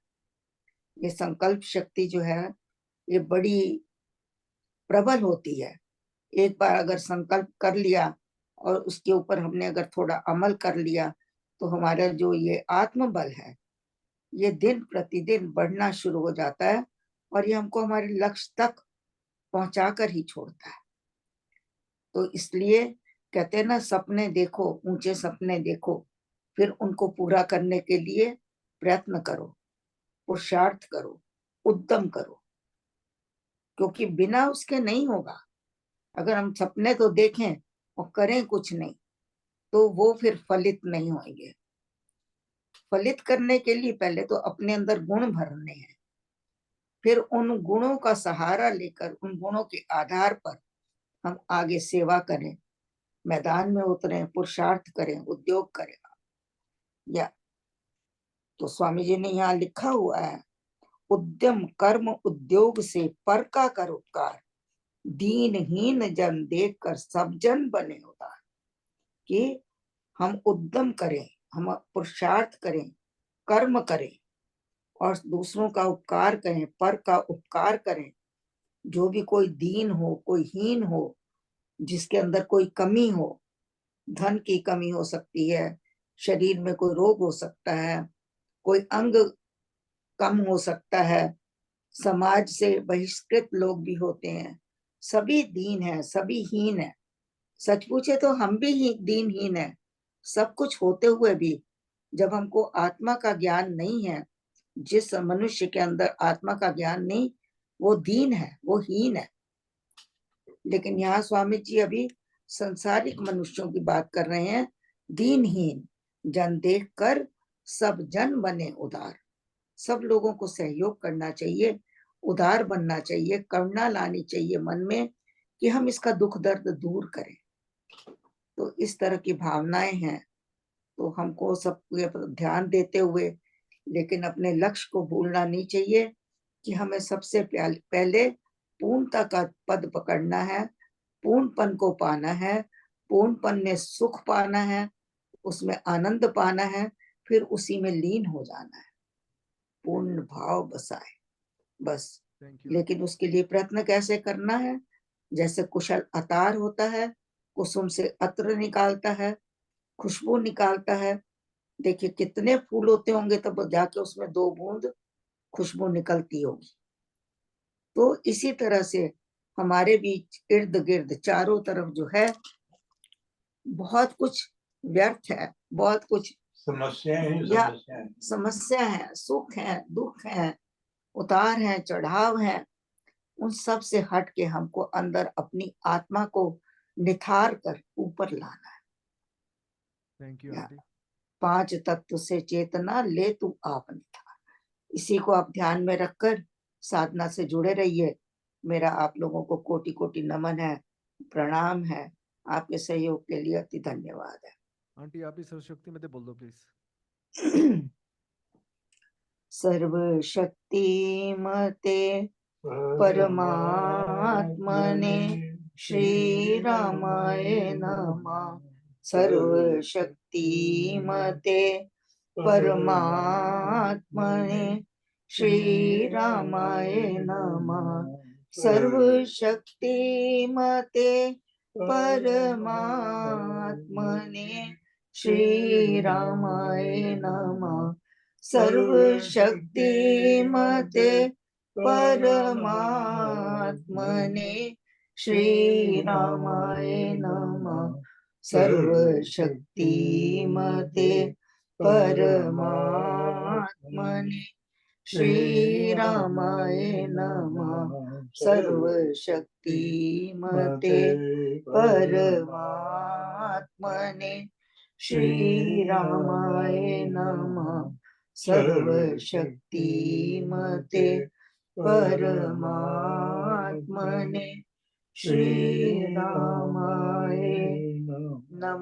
S2: ये संकल्प शक्ति जो है ये बड़ी प्रबल होती है। एक बार अगर संकल्प कर लिया और उसके ऊपर हमने अगर थोड़ा अमल कर लिया तो हमारा जो ये आत्मबल है ये दिन प्रतिदिन बढ़ना शुरू हो जाता है, और ये हमको हमारे लक्ष्य तक पहुंचा कर ही छोड़ता है। तो इसलिए कहते हैं ना, सपने देखो, ऊंचे सपने देखो, फिर उनको पूरा करने के लिए प्रयत्न करो, पुरुषार्थ करो, उद्यम करो, क्योंकि बिना उसके नहीं होगा। अगर हम सपने तो देखें और करें कुछ नहीं तो वो फिर फलित नहीं होंगे। फलित करने के लिए पहले तो अपने अंदर गुण भरने हैं, फिर उन गुणों का सहारा लेकर, उन गुणों के आधार पर हम आगे सेवा करें, मैदान में उतरें, पुरुषार्थ करें, उद्योग करें। या तो स्वामी जी ने यहाँ लिखा हुआ है, उद्यम कर्म उद्योग से पर का कर उपकार, दीनहीन जन देख कर सब जन बने उदार। कि हम उद्यम करें, हम पुरुषार्थ करें, कर्म करें और दूसरों का उपकार करें, पर का उपकार करें। जो भी कोई दीन हो, कोई हीन हो, जिसके अंदर कोई कमी हो, धन की कमी हो सकती है, शरीर में कोई रोग हो सकता है, कोई अंग कम हो सकता है, समाज से बहिष्कृत लोग भी होते हैं, सभी दीन है, सभी हीन है। सच पूछे तो हम भी दीनहीन है। सब कुछ होते हुए भी जब हमको आत्मा का ज्ञान नहीं है, जिस मनुष्य के अंदर आत्मा का ज्ञान नहीं, वो दीन है, वो हीन है। लेकिन यहाँ स्वामी जी अभी संसारिक मनुष्यों की बात कर रहे हैं, दीनहीन जन देख कर सब जन बने उदार। सब लोगों को सहयोग करना चाहिए, उदार बनना चाहिए, करुणा लानी चाहिए मन में कि हम इसका दुख दर्द दूर करें। तो इस तरह की भावनाएं हैं। तो हमको सब ध्यान देते हुए, लेकिन अपने लक्ष्य को भूलना नहीं चाहिए कि हमें सबसे पहले पूर्णता का पद पकड़ना है, पूर्णपन को पाना है, पूर्णपन में सुख पाना है, उसमें आनंद पाना है, फिर उसी में लीन हो जाना है, पूर्ण भाव बसाए बस।
S4: Thank you.
S2: लेकिन उसके लिए प्रयत्न कैसे करना है? जैसे कुशल अतार होता है, कुसुम से अत्र निकालता है, खुशबू निकालता है। देखिए कितने फूल होते होंगे तब जाके उसमें 2 बूंद खुशबू निकलती होगी। तो इसी तरह से हमारे बीच इर्द गिर्द चारों तरफ जो है बहुत कुछ व्यर्थ है, बहुत कुछ
S1: समस्याएं ही
S2: या
S1: समस्याएं।
S2: समस्या है, सुख है, दुख है, उतार है, चढ़ाव है। उन सब से हट के हमको अंदर अपनी आत्मा को निथार कर ऊपर लाना है।
S4: थैंक यू
S2: या
S4: आंटी।
S2: 5 तत्व से चेतना ले तू आप निथार। इसी को आप ध्यान में रखकर साधना से जुड़े रहिए। मेरा आप लोगों को कोटि कोटि नमन है, प्रणाम है। आपके सहयोग के लिए अति धन्यवाद है।
S4: आंटी आप ही सर्वशक्ति में बोल दो प्लीज।
S2: सर्वशक्तिमते परमात्मने श्री रामाय नमः। सर्वशक्तिमते परमात्मने श्री रामाय नमः। सर्वशक्तिमते परमात्मने श्री रामाय नमः। सर्वशक्तिमते परमात्मने श्री रामाय नमः। सर्वशक्तिमते परमात्मने श्री रामाय नमः। सर्वशक्तिमते परमात्मने श्री रामाय नमः। सर्वशक्तिमते परमात्मने श्री रामाय नमः।